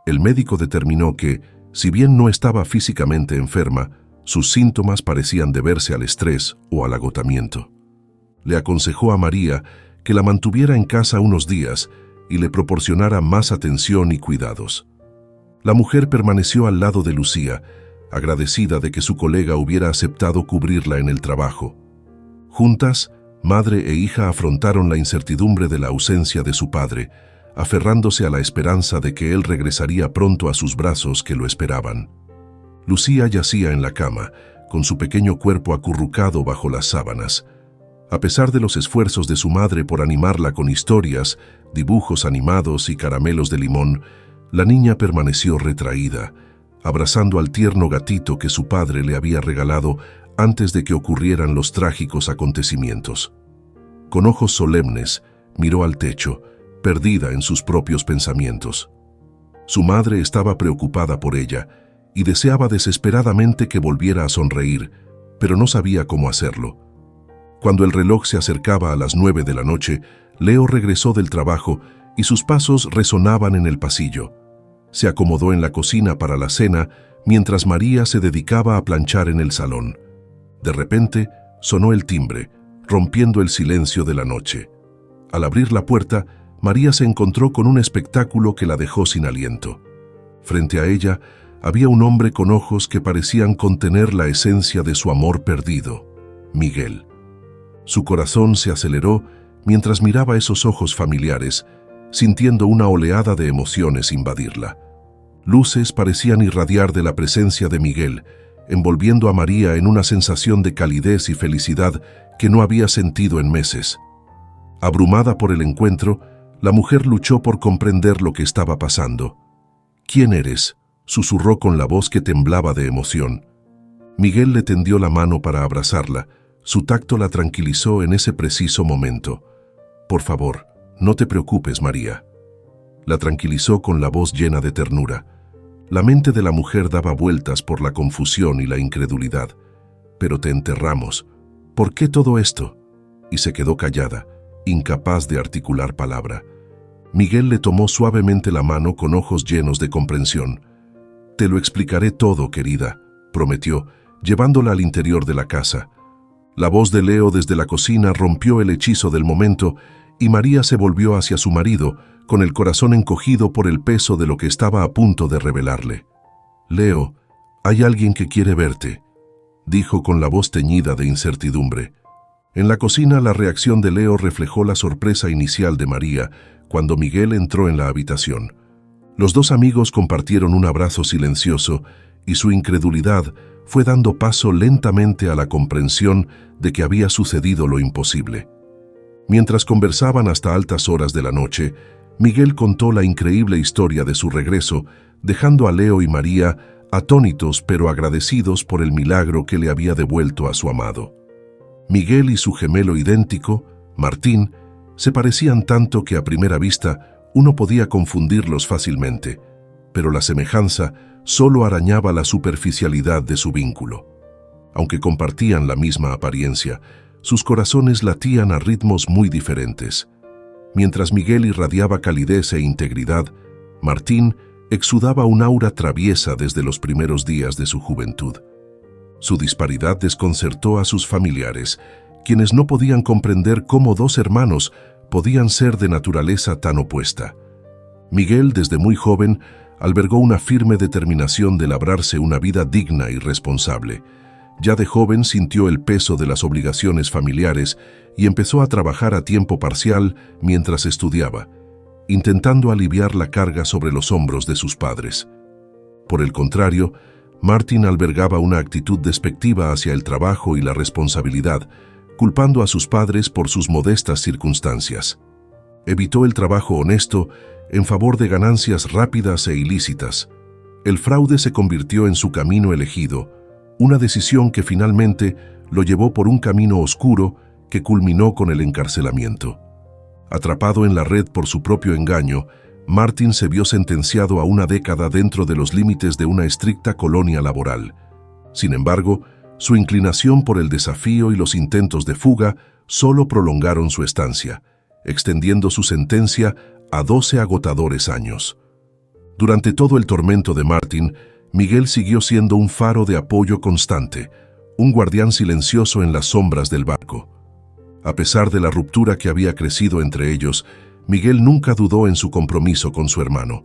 S1: El médico determinó que, si bien no estaba físicamente enferma, sus síntomas parecían deberse al estrés o al agotamiento. Le aconsejó a María que la mantuviera en casa unos días y le proporcionara más atención y cuidados. La mujer permaneció al lado de Lucía, agradecida de que su colega hubiera aceptado cubrirla en el trabajo. Juntas, madre e hija afrontaron la incertidumbre de la ausencia de su padre, aferrándose a la esperanza de que él regresaría pronto a sus brazos que lo esperaban. Lucía yacía en la cama, con su pequeño cuerpo acurrucado bajo las sábanas. A pesar de los esfuerzos de su madre por animarla con historias, dibujos animados y caramelos de limón, la niña permaneció retraída, abrazando al tierno gatito que su padre le había regalado antes de que ocurrieran los trágicos acontecimientos. Con ojos solemnes, miró al techo, perdida en sus propios pensamientos. Su madre estaba preocupada por ella y deseaba desesperadamente que volviera a sonreír, pero no sabía cómo hacerlo. Cuando el reloj se acercaba a las 9 de la noche, Leo regresó del trabajo y sus pasos resonaban en el pasillo. Se acomodó en la cocina para la cena mientras María se dedicaba a planchar en el salón. De repente, sonó el timbre, rompiendo el silencio de la noche. Al abrir la puerta, María se encontró con un espectáculo que la dejó sin aliento. Frente a ella, había un hombre con ojos que parecían contener la esencia de su amor perdido, Miguel. Su corazón se aceleró mientras miraba esos ojos familiares, sintiendo una oleada de emociones invadirla. Luces parecían irradiar de la presencia de Miguel, envolviendo a María en una sensación de calidez y felicidad que no había sentido en meses. Abrumada por el encuentro, la mujer luchó por comprender lo que estaba pasando. «¿Quién eres?», susurró con la voz que temblaba de emoción. Miguel le tendió la mano para abrazarla. Su tacto la tranquilizó en ese preciso momento. «Por favor, no te preocupes, María». La tranquilizó con la voz llena de ternura. La mente de la mujer daba vueltas por la confusión y la incredulidad. «Pero te enterramos. ¿Por qué todo esto?». Y se quedó callada, incapaz de articular palabra. Miguel le tomó suavemente la mano con ojos llenos de comprensión. «Te lo explicaré todo, querida», prometió, llevándola al interior de la casa. La voz de Leo desde la cocina rompió el hechizo del momento y María se volvió hacia su marido, con el corazón encogido por el peso de lo que estaba a punto de revelarle. «Leo, hay alguien que quiere verte», dijo con la voz teñida de incertidumbre. En la cocina, la reacción de Leo reflejó la sorpresa inicial de María cuando Miguel entró en la habitación. Los dos amigos compartieron un abrazo silencioso y su incredulidad fue dando paso lentamente a la comprensión de que había sucedido lo imposible. Mientras conversaban hasta altas horas de la noche, Miguel contó la increíble historia de su regreso, dejando a Leo y María atónitos pero agradecidos por el milagro que le había devuelto a su amado. Miguel y su gemelo idéntico, Martín, se parecían tanto que a primera vista uno podía confundirlos fácilmente, pero la semejanza solo arañaba la superficialidad de su vínculo. Aunque compartían la misma apariencia, sus corazones latían a ritmos muy diferentes. Mientras Miguel irradiaba calidez e integridad, Martín exudaba un aura traviesa desde los primeros días de su juventud. Su disparidad desconcertó a sus familiares, quienes no podían comprender cómo dos hermanos podían ser de naturaleza tan opuesta. Miguel, desde muy joven, albergó una firme determinación de labrarse una vida digna y responsable. Ya de joven sintió el peso de las obligaciones familiares y empezó a trabajar a tiempo parcial mientras estudiaba, intentando aliviar la carga sobre los hombros de sus padres. Por el contrario, Martín albergaba una actitud despectiva hacia el trabajo y la responsabilidad, culpando a sus padres por sus modestas circunstancias. Evitó el trabajo honesto en favor de ganancias rápidas e ilícitas. El fraude se convirtió en su camino elegido, una decisión que finalmente lo llevó por un camino oscuro que culminó con el encarcelamiento. Atrapado en la red por su propio engaño, Martín se vio sentenciado a una década dentro de los límites de una estricta colonia laboral. Sin embargo, su inclinación por el desafío y los intentos de fuga solo prolongaron su estancia, extendiendo su sentencia a 12 agotadores años. Durante todo el tormento de Martín, Miguel siguió siendo un faro de apoyo constante, un guardián silencioso en las sombras del barco. A pesar de la ruptura que había crecido entre ellos, Miguel nunca dudó en su compromiso con su hermano.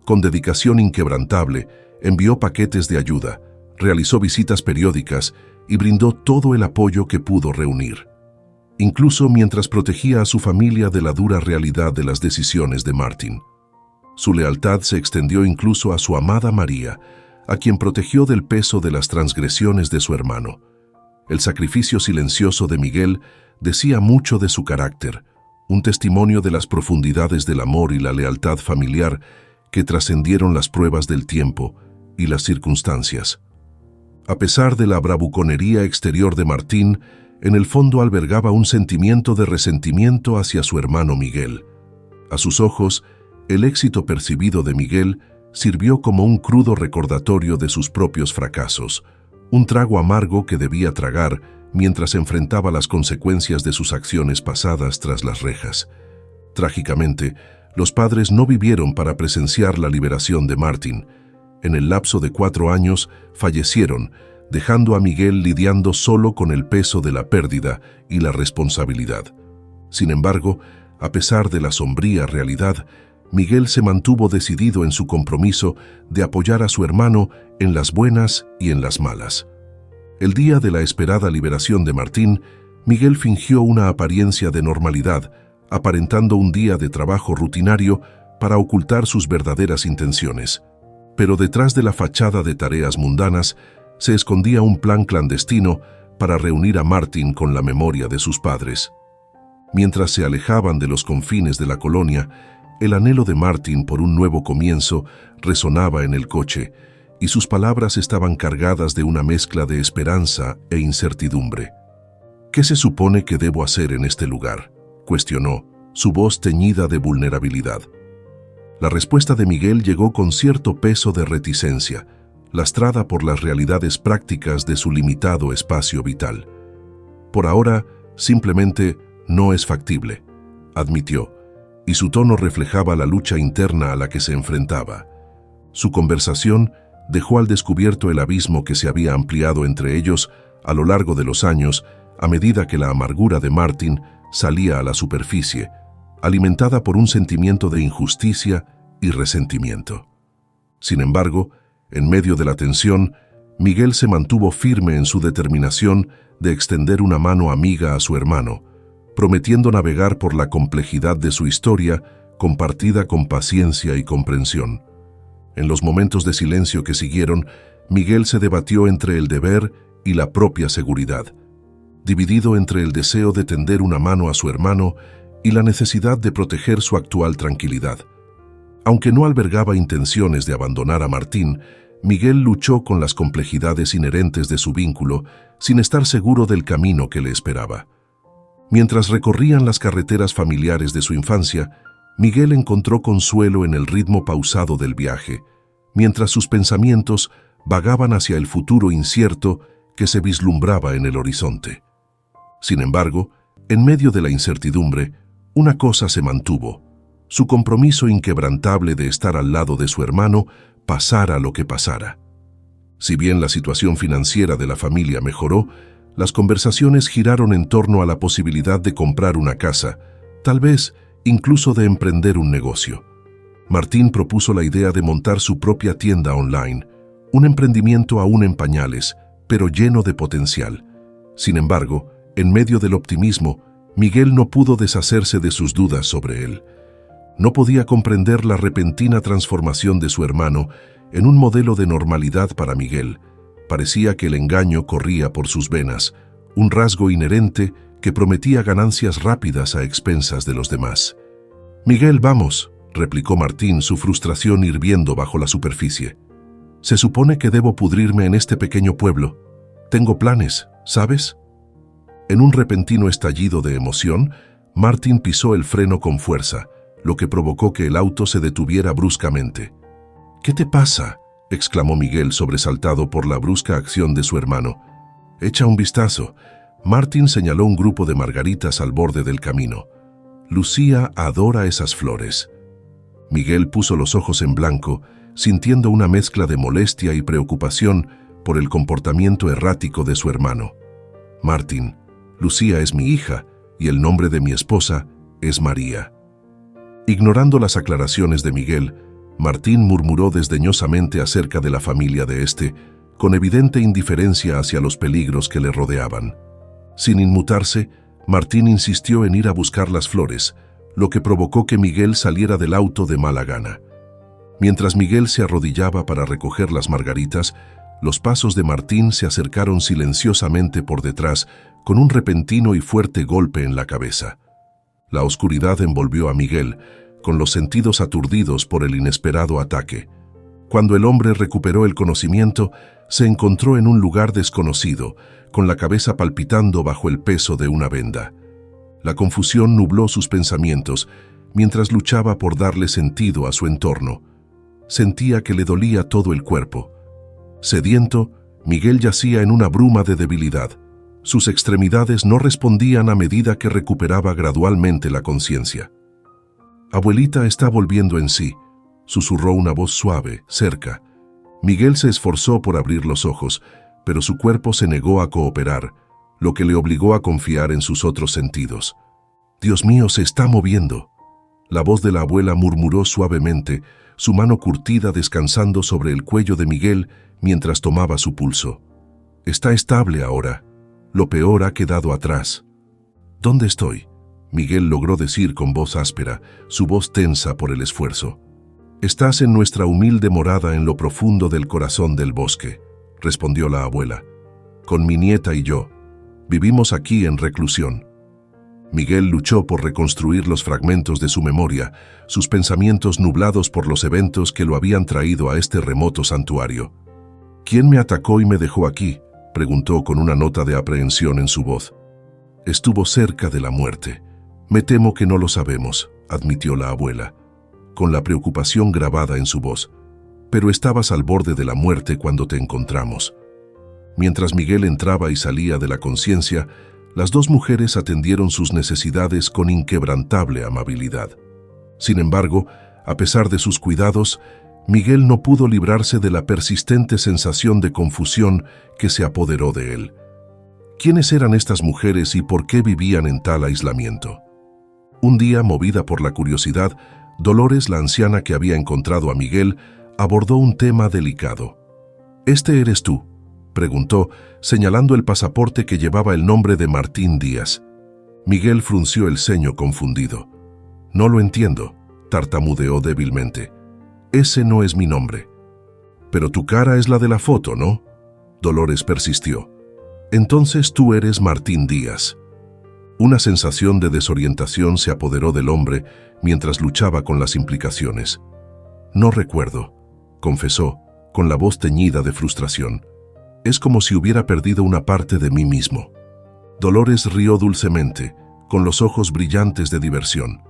S1: Con dedicación inquebrantable, envió paquetes de ayuda, realizó visitas periódicas y brindó todo el apoyo que pudo reunir. incluso mientras protegía a su familia de la dura realidad de las decisiones de Martin. Su lealtad se extendió incluso a su amada María, a quien protegió del peso de las transgresiones de su hermano. El sacrificio silencioso de Miguel decía mucho de su carácter, un testimonio de las profundidades del amor y la lealtad familiar que trascendieron las pruebas del tiempo y las circunstancias. A pesar de la bravuconería exterior de Martín, en el fondo albergaba un sentimiento de resentimiento hacia su hermano Miguel. A sus ojos, el éxito percibido de Miguel sirvió como un crudo recordatorio de sus propios fracasos, un trago amargo que debía tragar mientras enfrentaba las consecuencias de sus acciones pasadas tras las rejas. Trágicamente, los padres no vivieron para presenciar la liberación de Martin. En el lapso de 4 años, fallecieron, dejando a Miguel lidiando solo con el peso de la pérdida y la responsabilidad. Sin embargo, a pesar de la sombría realidad, Miguel se mantuvo decidido en su compromiso de apoyar a su hermano en las buenas y en las malas. El día de la esperada liberación de Martín, Miguel fingió una apariencia de normalidad, aparentando un día de trabajo rutinario para ocultar sus verdaderas intenciones. Pero detrás de la fachada de tareas mundanas se escondía un plan clandestino para reunir a Martin con la memoria de sus padres. Mientras se alejaban de los confines de la colonia, el anhelo de Martin por un nuevo comienzo resonaba en el coche, y sus palabras estaban cargadas de una mezcla de esperanza e incertidumbre. ¿Qué se supone que debo hacer en este lugar?, cuestionó, su voz teñida de vulnerabilidad. La respuesta de Miguel llegó con cierto peso de reticencia, lastrada por las realidades prácticas de su limitado espacio vital. Por ahora, simplemente no es factible, admitió, y su tono reflejaba la lucha interna a la que se enfrentaba. Su conversación dejó al descubierto el abismo que se había ampliado entre ellos a lo largo de los años a medida que la amargura de Martin salía a la superficie, alimentada por un sentimiento de injusticia y resentimiento. Sin embargo, en medio de la tensión, Miguel se mantuvo firme en su determinación de extender una mano amiga a su hermano, prometiendo navegar por la complejidad de su historia compartida con paciencia y comprensión. En los momentos de silencio que siguieron, Miguel se debatió entre el deber y la propia seguridad, dividido entre el deseo de tender una mano a su hermano y la necesidad de proteger su actual tranquilidad. Aunque no albergaba intenciones de abandonar a Martín, Miguel luchó con las complejidades inherentes de su vínculo sin estar seguro del camino que le esperaba. Mientras recorrían las carreteras familiares de su infancia, Miguel encontró consuelo en el ritmo pausado del viaje, mientras sus pensamientos vagaban hacia el futuro incierto que se vislumbraba en el horizonte. Sin embargo, en medio de la incertidumbre, una cosa se mantuvo: su compromiso inquebrantable de estar al lado de su hermano, pasara lo que pasara. Si bien la situación financiera de la familia mejoró, las conversaciones giraron en torno a la posibilidad de comprar una casa, tal vez incluso de emprender un negocio. Martín propuso la idea de montar su propia tienda online, un emprendimiento aún en pañales, pero lleno de potencial. Sin embargo, en medio del optimismo, Miguel no pudo deshacerse de sus dudas sobre él. No podía comprender la repentina transformación de su hermano en un modelo de normalidad para Miguel. Parecía que el engaño corría por sus venas, un rasgo inherente que prometía ganancias rápidas a expensas de los demás. «Miguel, vamos», replicó Martín, su frustración hirviendo bajo la superficie. «Se supone que debo pudrirme en este pequeño pueblo. Tengo planes, ¿sabes?». En un repentino estallido de emoción, Martín pisó el freno con fuerza, lo que provocó que el auto se detuviera bruscamente. «¿Qué te pasa?», exclamó Miguel, sobresaltado por la brusca acción de su hermano. «Echa un vistazo». Martín señaló un grupo de margaritas al borde del camino. «Lucía adora esas flores». Miguel puso los ojos en blanco, sintiendo una mezcla de molestia y preocupación por el comportamiento errático de su hermano. «Martín, Lucía es mi hija y el nombre de mi esposa es María». Ignorando las aclaraciones de Miguel, Martín murmuró desdeñosamente acerca de la familia de éste, con evidente indiferencia hacia los peligros que le rodeaban. Sin inmutarse, Martín insistió en ir a buscar las flores, lo que provocó que Miguel saliera del auto de mala gana. Mientras Miguel se arrodillaba para recoger las margaritas, los pasos de Martín se acercaron silenciosamente por detrás con un repentino y fuerte golpe en la cabeza. La oscuridad envolvió a Miguel, con los sentidos aturdidos por el inesperado ataque. Cuando el hombre recuperó el conocimiento, se encontró en un lugar desconocido, con la cabeza palpitando bajo el peso de una venda. La confusión nubló sus pensamientos, mientras luchaba por darle sentido a su entorno. Sentía que le dolía todo el cuerpo. Sediento, Miguel yacía en una bruma de debilidad. Sus extremidades no respondían a medida que recuperaba gradualmente la conciencia. «Abuelita está volviendo en sí», susurró una voz suave, cerca. Miguel se esforzó por abrir los ojos, pero su cuerpo se negó a cooperar, lo que le obligó a confiar en sus otros sentidos. «Dios mío, se está moviendo». La voz de la abuela murmuró suavemente, su mano curtida descansando sobre el cuello de Miguel mientras tomaba su pulso. «Está estable ahora. Lo peor ha quedado atrás». «¿Dónde estoy?», Miguel logró decir con voz áspera, su voz tensa por el esfuerzo. «Estás en nuestra humilde morada en lo profundo del corazón del bosque», respondió la abuela. «Con mi nieta y yo. Vivimos aquí en reclusión». Miguel luchó por reconstruir los fragmentos de su memoria, sus pensamientos nublados por los eventos que lo habían traído a este remoto santuario. «¿Quién me atacó y me dejó aquí?», preguntó con una nota de aprehensión en su voz. «Estuvo cerca de la muerte. Me temo que no lo sabemos», admitió la abuela, con la preocupación grabada en su voz. «Pero estabas al borde de la muerte cuando te encontramos». Mientras Miguel entraba y salía de la conciencia, las dos mujeres atendieron sus necesidades con inquebrantable amabilidad. Sin embargo, a pesar de sus cuidados, Miguel no pudo librarse de la persistente sensación de confusión que se apoderó de él. ¿Quiénes eran estas mujeres y por qué vivían en tal aislamiento? Un día, movida por la curiosidad, Dolores, la anciana que había encontrado a Miguel, abordó un tema delicado. «¿Este eres tú?», preguntó, señalando el pasaporte que llevaba el nombre de Martín Díaz. Miguel frunció el ceño confundido. «No lo entiendo», tartamudeó débilmente. «Ese no es mi nombre». «Pero tu cara es la de la foto, ¿no?», Dolores persistió. «Entonces tú eres Martín Díaz». Una sensación de desorientación se apoderó del hombre mientras luchaba con las implicaciones. «No recuerdo», confesó, con la voz teñida de frustración. «Es como si hubiera perdido una parte de mí mismo». Dolores rió dulcemente, con los ojos brillantes de diversión.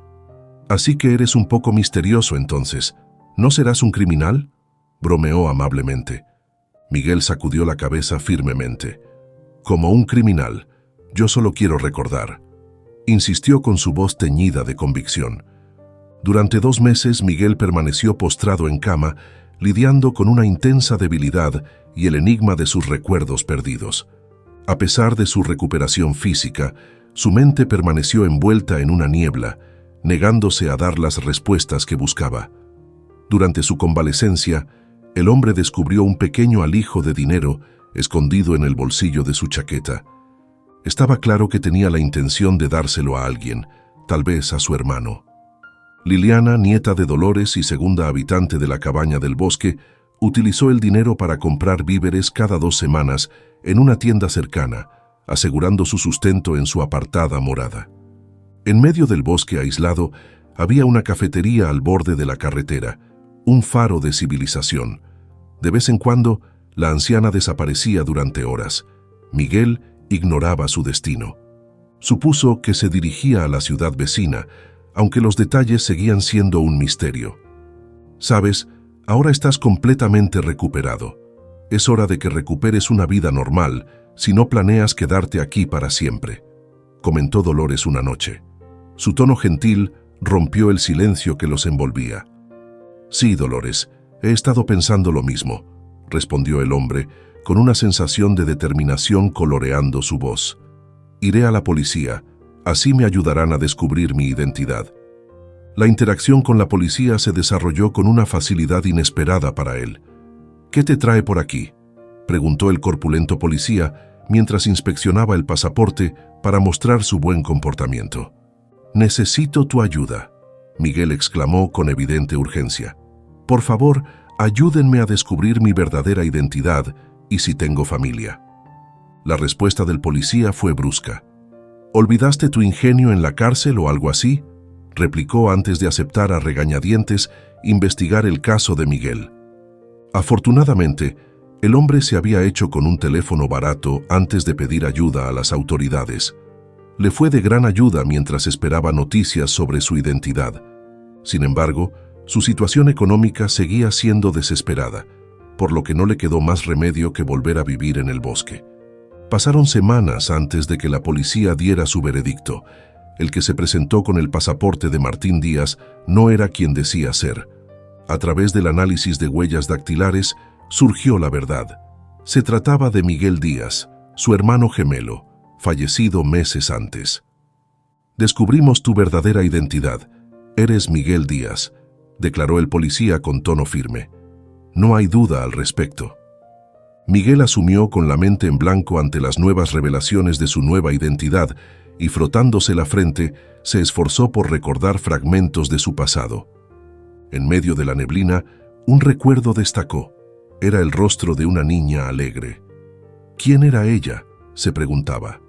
S1: «Así que eres un poco misterioso entonces. ¿No serás un criminal?», bromeó amablemente. Miguel sacudió la cabeza firmemente. «Como un criminal. Yo solo quiero recordar», insistió con su voz teñida de convicción. Durante 2 meses Miguel permaneció postrado en cama, lidiando con una intensa debilidad y el enigma de sus recuerdos perdidos. A pesar de su recuperación física, su mente permaneció envuelta en una niebla, negándose a dar las respuestas que buscaba. Durante su convalecencia, el hombre descubrió un pequeño alijo de dinero escondido en el bolsillo de su chaqueta. Estaba claro que tenía la intención de dárselo a alguien, tal vez a su hermano. Liliana, nieta de Dolores y segunda habitante de la cabaña del bosque, utilizó el dinero para comprar víveres cada 2 semanas en una tienda cercana, asegurando su sustento en su apartada morada. En medio del bosque aislado había una cafetería al borde de la carretera, un faro de civilización. De vez en cuando, la anciana desaparecía durante horas. Miguel ignoraba su destino. Supuso que se dirigía a la ciudad vecina, aunque los detalles seguían siendo un misterio. «Sabes, ahora estás completamente recuperado. Es hora de que recuperes una vida normal si no planeas quedarte aquí para siempre», comentó Dolores una noche. Su tono gentil rompió el silencio que los envolvía. «Sí, Dolores, he estado pensando lo mismo», respondió el hombre, con una sensación de determinación coloreando su voz. «Iré a la policía. Así me ayudarán a descubrir mi identidad». La interacción con la policía se desarrolló con una facilidad inesperada para él. «¿Qué te trae por aquí?», preguntó el corpulento policía, mientras inspeccionaba el pasaporte para mostrar su buen comportamiento. «Necesito tu ayuda», Miguel exclamó con evidente urgencia. «Por favor, ayúdenme a descubrir mi verdadera identidad y si tengo familia». La respuesta del policía fue brusca. «¿Olvidaste tu ingenio en la cárcel o algo así?», replicó antes de aceptar a regañadientes investigar el caso de Miguel. Afortunadamente, el hombre se había hecho con un teléfono barato antes de pedir ayuda a las autoridades. Le fue de gran ayuda mientras esperaba noticias sobre su identidad. Sin embargo, su situación económica seguía siendo desesperada, por lo que no le quedó más remedio que volver a vivir en el bosque. Pasaron semanas antes de que la policía diera su veredicto. El que se presentó con el pasaporte de Martín Díaz no era quien decía ser. A través del análisis de huellas dactilares, surgió la verdad. Se trataba de Miguel Díaz, su hermano gemelo, fallecido meses antes. «Descubrimos tu verdadera identidad. Eres Miguel Díaz», declaró el policía con tono firme. «No hay duda al respecto». Miguel asumió con la mente en blanco ante las nuevas revelaciones de su nueva identidad y, frotándose la frente, se esforzó por recordar fragmentos de su pasado. En medio de la neblina, un recuerdo destacó. Era el rostro de una niña alegre. ¿Quién era ella?, se preguntaba.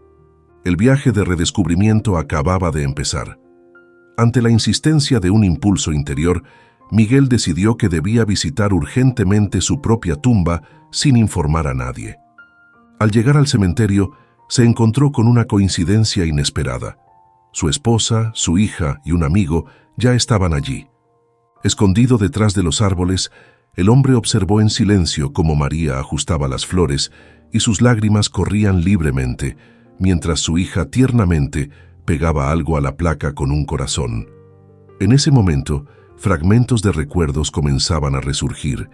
S1: El viaje de redescubrimiento acababa de empezar. Ante la insistencia de un impulso interior, Miguel decidió que debía visitar urgentemente su propia tumba sin informar a nadie. Al llegar al cementerio, se encontró con una coincidencia inesperada. Su esposa, su hija y un amigo ya estaban allí. Escondido detrás de los árboles, el hombre observó en silencio cómo María ajustaba las flores y sus lágrimas corrían libremente, mientras su hija tiernamente pegaba algo a la placa con un corazón. En ese momento, fragmentos de recuerdos comenzaban a resurgir.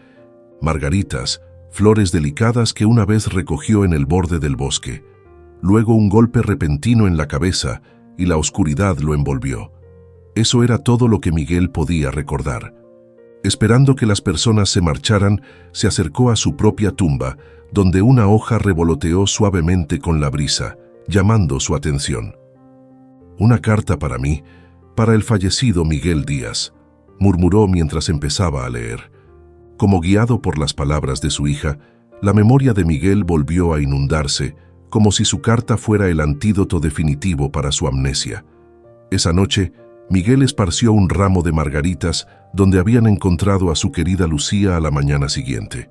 S1: Margaritas, flores delicadas que una vez recogió en el borde del bosque. Luego un golpe repentino en la cabeza y la oscuridad lo envolvió. Eso era todo lo que Miguel podía recordar. Esperando que las personas se marcharan, se acercó a su propia tumba, donde una hoja revoloteó suavemente con la brisa, llamando su atención. «Una carta para mí, para el fallecido Miguel Díaz», murmuró mientras empezaba a leer. Como guiado por las palabras de su hija, la memoria de Miguel volvió a inundarse, como si su carta fuera el antídoto definitivo para su amnesia. Esa noche, Miguel esparció un ramo de margaritas donde habían encontrado a su querida Lucía a la mañana siguiente.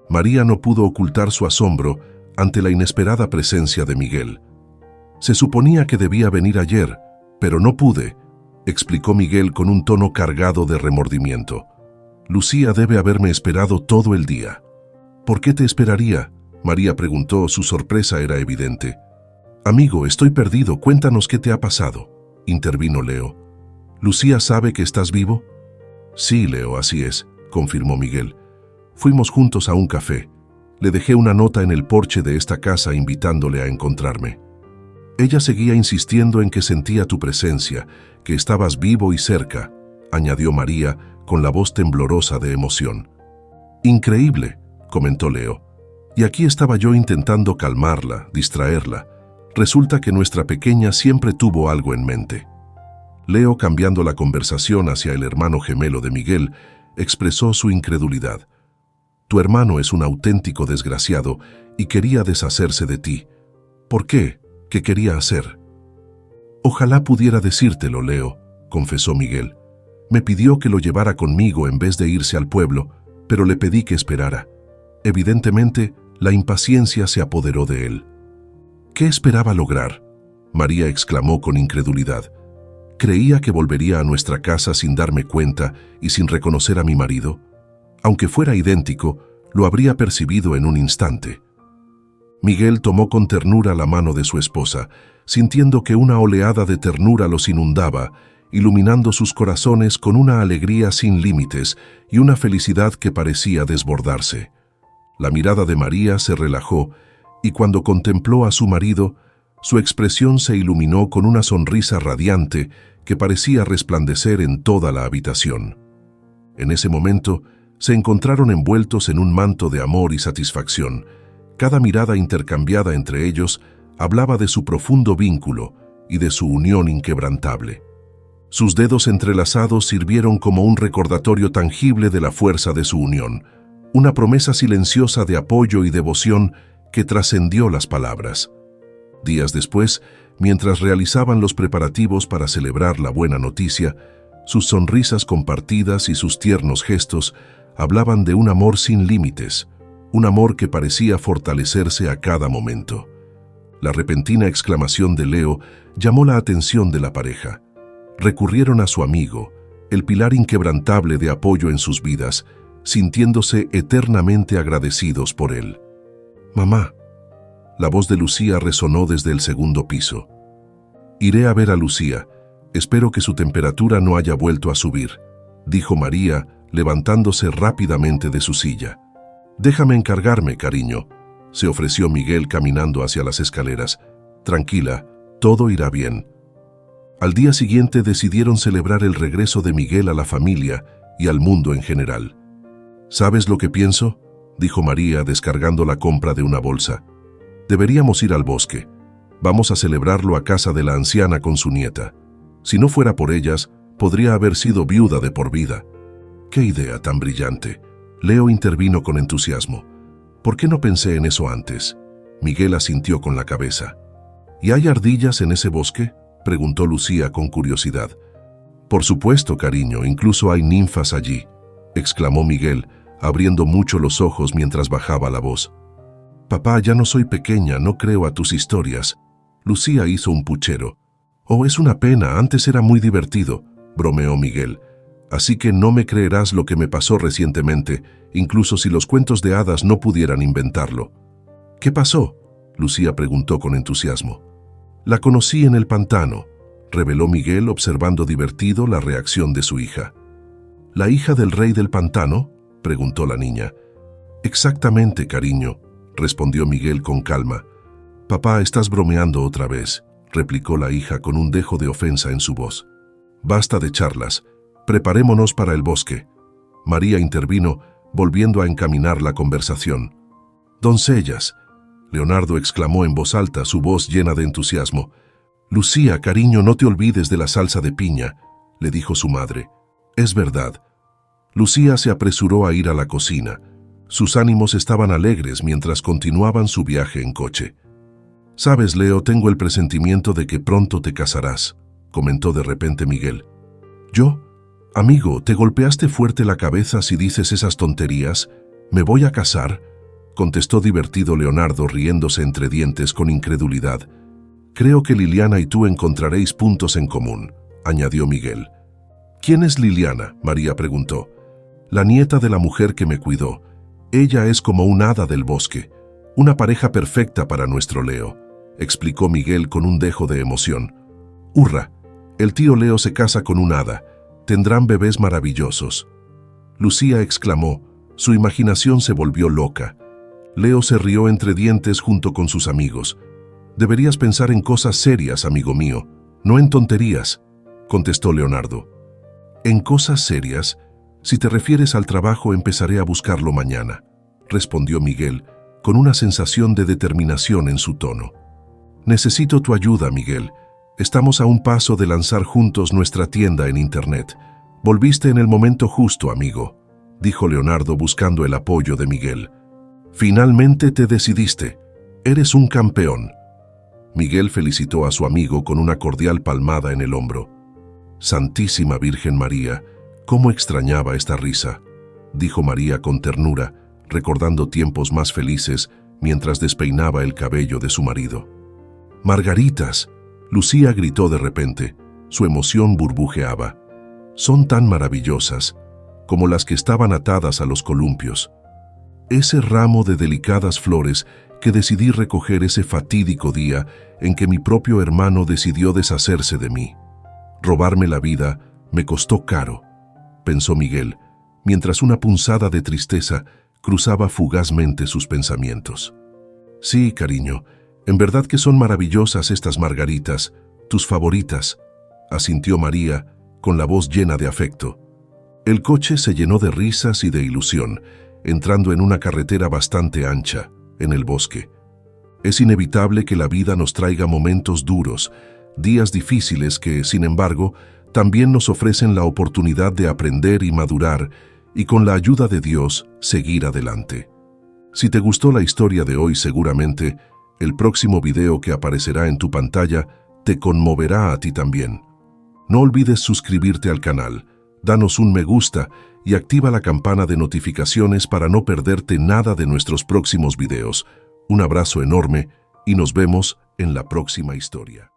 S1: María no pudo ocultar su asombro ante la inesperada presencia de Miguel. «Se suponía que debía venir ayer, pero no pude», explicó Miguel con un tono cargado de remordimiento. «Lucía debe haberme esperado todo el día». «¿Por qué te esperaría?», María preguntó, su sorpresa era evidente. «Amigo, estoy perdido, cuéntanos qué te ha pasado», intervino Leo. «¿Lucía sabe que estás vivo?». «Sí, Leo, así es», confirmó Miguel. «Fuimos juntos a un café. Le dejé una nota en el porche de esta casa invitándole a encontrarme. Ella seguía insistiendo en que sentía tu presencia, que estabas vivo y cerca», añadió María con la voz temblorosa de emoción. «Increíble», comentó Leo. «Y aquí estaba yo intentando calmarla, distraerla. Resulta que nuestra pequeña siempre tuvo algo en mente». Leo, cambiando la conversación hacia el hermano gemelo de Miguel, expresó su incredulidad. «Tu hermano es un auténtico desgraciado y quería deshacerse de ti. ¿Por qué? ¿Qué quería hacer?». «Ojalá pudiera decírtelo, Leo», confesó Miguel. «Me pidió que lo llevara conmigo en vez de irse al pueblo, pero le pedí que esperara. Evidentemente, la impaciencia se apoderó de él». «¿Qué esperaba lograr?», María exclamó con incredulidad. «¿Creía que volvería a nuestra casa sin darme cuenta y sin reconocer a mi marido? Aunque fuera idéntico, lo habría percibido en un instante». Miguel tomó con ternura la mano de su esposa, sintiendo que una oleada de ternura los inundaba, iluminando sus corazones con una alegría sin límites y una felicidad que parecía desbordarse. La mirada de María se relajó y cuando contempló a su marido, su expresión se iluminó con una sonrisa radiante que parecía resplandecer en toda la habitación. En ese momento, se encontraron envueltos en un manto de amor y satisfacción, Cada mirada intercambiada entre ellos hablaba de su profundo vínculo y de su unión inquebrantable. Sus dedos entrelazados sirvieron como un recordatorio tangible de la fuerza de su unión, una promesa silenciosa de apoyo y devoción que trascendió las palabras. Días después, mientras realizaban los preparativos para celebrar la buena noticia, sus sonrisas compartidas y sus tiernos gestos hablaban de un amor sin límites, un amor que parecía fortalecerse a cada momento. La repentina exclamación de Leo llamó la atención de la pareja. Recurrieron a su amigo, el pilar inquebrantable de apoyo en sus vidas, sintiéndose eternamente agradecidos por él. «Mamá», la voz de Lucía resonó desde el segundo piso. «Iré a ver a Lucía. Espero que su temperatura no haya vuelto a subir», dijo María, levantándose rápidamente de su silla. «Déjame encargarme, cariño», se ofreció Miguel caminando hacia las escaleras. «Tranquila, todo irá bien». Al día siguiente decidieron celebrar el regreso de Miguel a la familia y al mundo en general. «¿Sabes lo que pienso?», dijo María descargando la compra de una bolsa. «Deberíamos ir al bosque. Vamos a celebrarlo a casa de la anciana con su nieta. Si no fuera por ellas, podría haber sido viuda de por vida». «¡Qué idea tan brillante!», Leo intervino con entusiasmo. «¿Por qué no pensé en eso antes?». Miguel asintió con la cabeza. «¿Y hay ardillas en ese bosque?», preguntó Lucía con curiosidad. «Por supuesto, cariño, incluso hay ninfas allí», exclamó Miguel, abriendo mucho los ojos mientras bajaba la voz. «Papá, ya no soy pequeña, no creo a tus historias». Lucía hizo un puchero. «Oh, es una pena, antes era muy divertido», bromeó Miguel. «Así que no me creerás lo que me pasó recientemente, incluso si los cuentos de hadas no pudieran inventarlo». «¿Qué pasó?», Lucía preguntó con entusiasmo. «La conocí en el pantano», reveló Miguel observando divertido la reacción de su hija. «¿La hija del rey del pantano?», preguntó la niña. «Exactamente, cariño», respondió Miguel con calma. «Papá, estás bromeando otra vez», replicó la hija con un dejo de ofensa en su voz. «Basta de charlas. Preparémonos para el bosque». María intervino, volviendo a encaminar la conversación. «Doncellas», Leonardo exclamó en voz alta, su voz llena de entusiasmo. «Lucía, cariño, no te olvides de la salsa de piña», le dijo su madre. «Es verdad». Lucía se apresuró a ir a la cocina. Sus ánimos estaban alegres mientras continuaban su viaje en coche. «Sabes, Leo, tengo el presentimiento de que pronto te casarás», comentó de repente Miguel. «¿Yo? Amigo, ¿te golpeaste fuerte la cabeza si dices esas tonterías? ¿Me voy a casar?», contestó divertido Leonardo riéndose entre dientes con incredulidad. «Creo que Liliana y tú encontraréis puntos en común», añadió Miguel. «¿Quién es Liliana?», María preguntó. «La nieta de la mujer que me cuidó. Ella es como un hada del bosque, una pareja perfecta para nuestro Leo», explicó Miguel con un dejo de emoción. «Hurra, el tío Leo se casa con un hada. Tendrán bebés maravillosos». Lucía exclamó. Su imaginación se volvió loca. Leo se rió entre dientes junto con sus amigos. «Deberías pensar en cosas serias, amigo mío, no en tonterías», contestó Leonardo. «En cosas serias, si te refieres al trabajo, empezaré a buscarlo mañana», respondió Miguel, con una sensación de determinación en su tono. «Necesito tu ayuda, Miguel. Estamos a un paso de lanzar juntos nuestra tienda en Internet. Volviste en el momento justo, amigo», dijo Leonardo buscando el apoyo de Miguel. «Finalmente te decidiste. Eres un campeón». Miguel felicitó a su amigo con una cordial palmada en el hombro. «Santísima Virgen María, cómo extrañaba esta risa», dijo María con ternura, recordando tiempos más felices mientras despeinaba el cabello de su marido. «Margaritas», Lucía gritó de repente. Su emoción burbujeaba. «Son tan maravillosas, como las que estaban atadas a los columpios. Ese ramo de delicadas flores que decidí recoger ese fatídico día en que mi propio hermano decidió deshacerse de mí. Robarme la vida me costó caro», pensó Miguel, mientras una punzada de tristeza cruzaba fugazmente sus pensamientos. «Sí, cariño, en verdad que son maravillosas estas margaritas, tus favoritas», asintió María con la voz llena de afecto. El coche se llenó de risas y de ilusión, entrando en una carretera bastante ancha, en el bosque. Es inevitable que la vida nos traiga momentos duros, días difíciles que, sin embargo, también nos ofrecen la oportunidad de aprender y madurar y con la ayuda de Dios seguir adelante. Si te gustó la historia de hoy, seguramente el próximo video que aparecerá en tu pantalla te conmoverá a ti también. No olvides suscribirte al canal, danos un me gusta y activa la campana de notificaciones para no perderte nada de nuestros próximos videos. Un abrazo enorme y nos vemos en la próxima historia.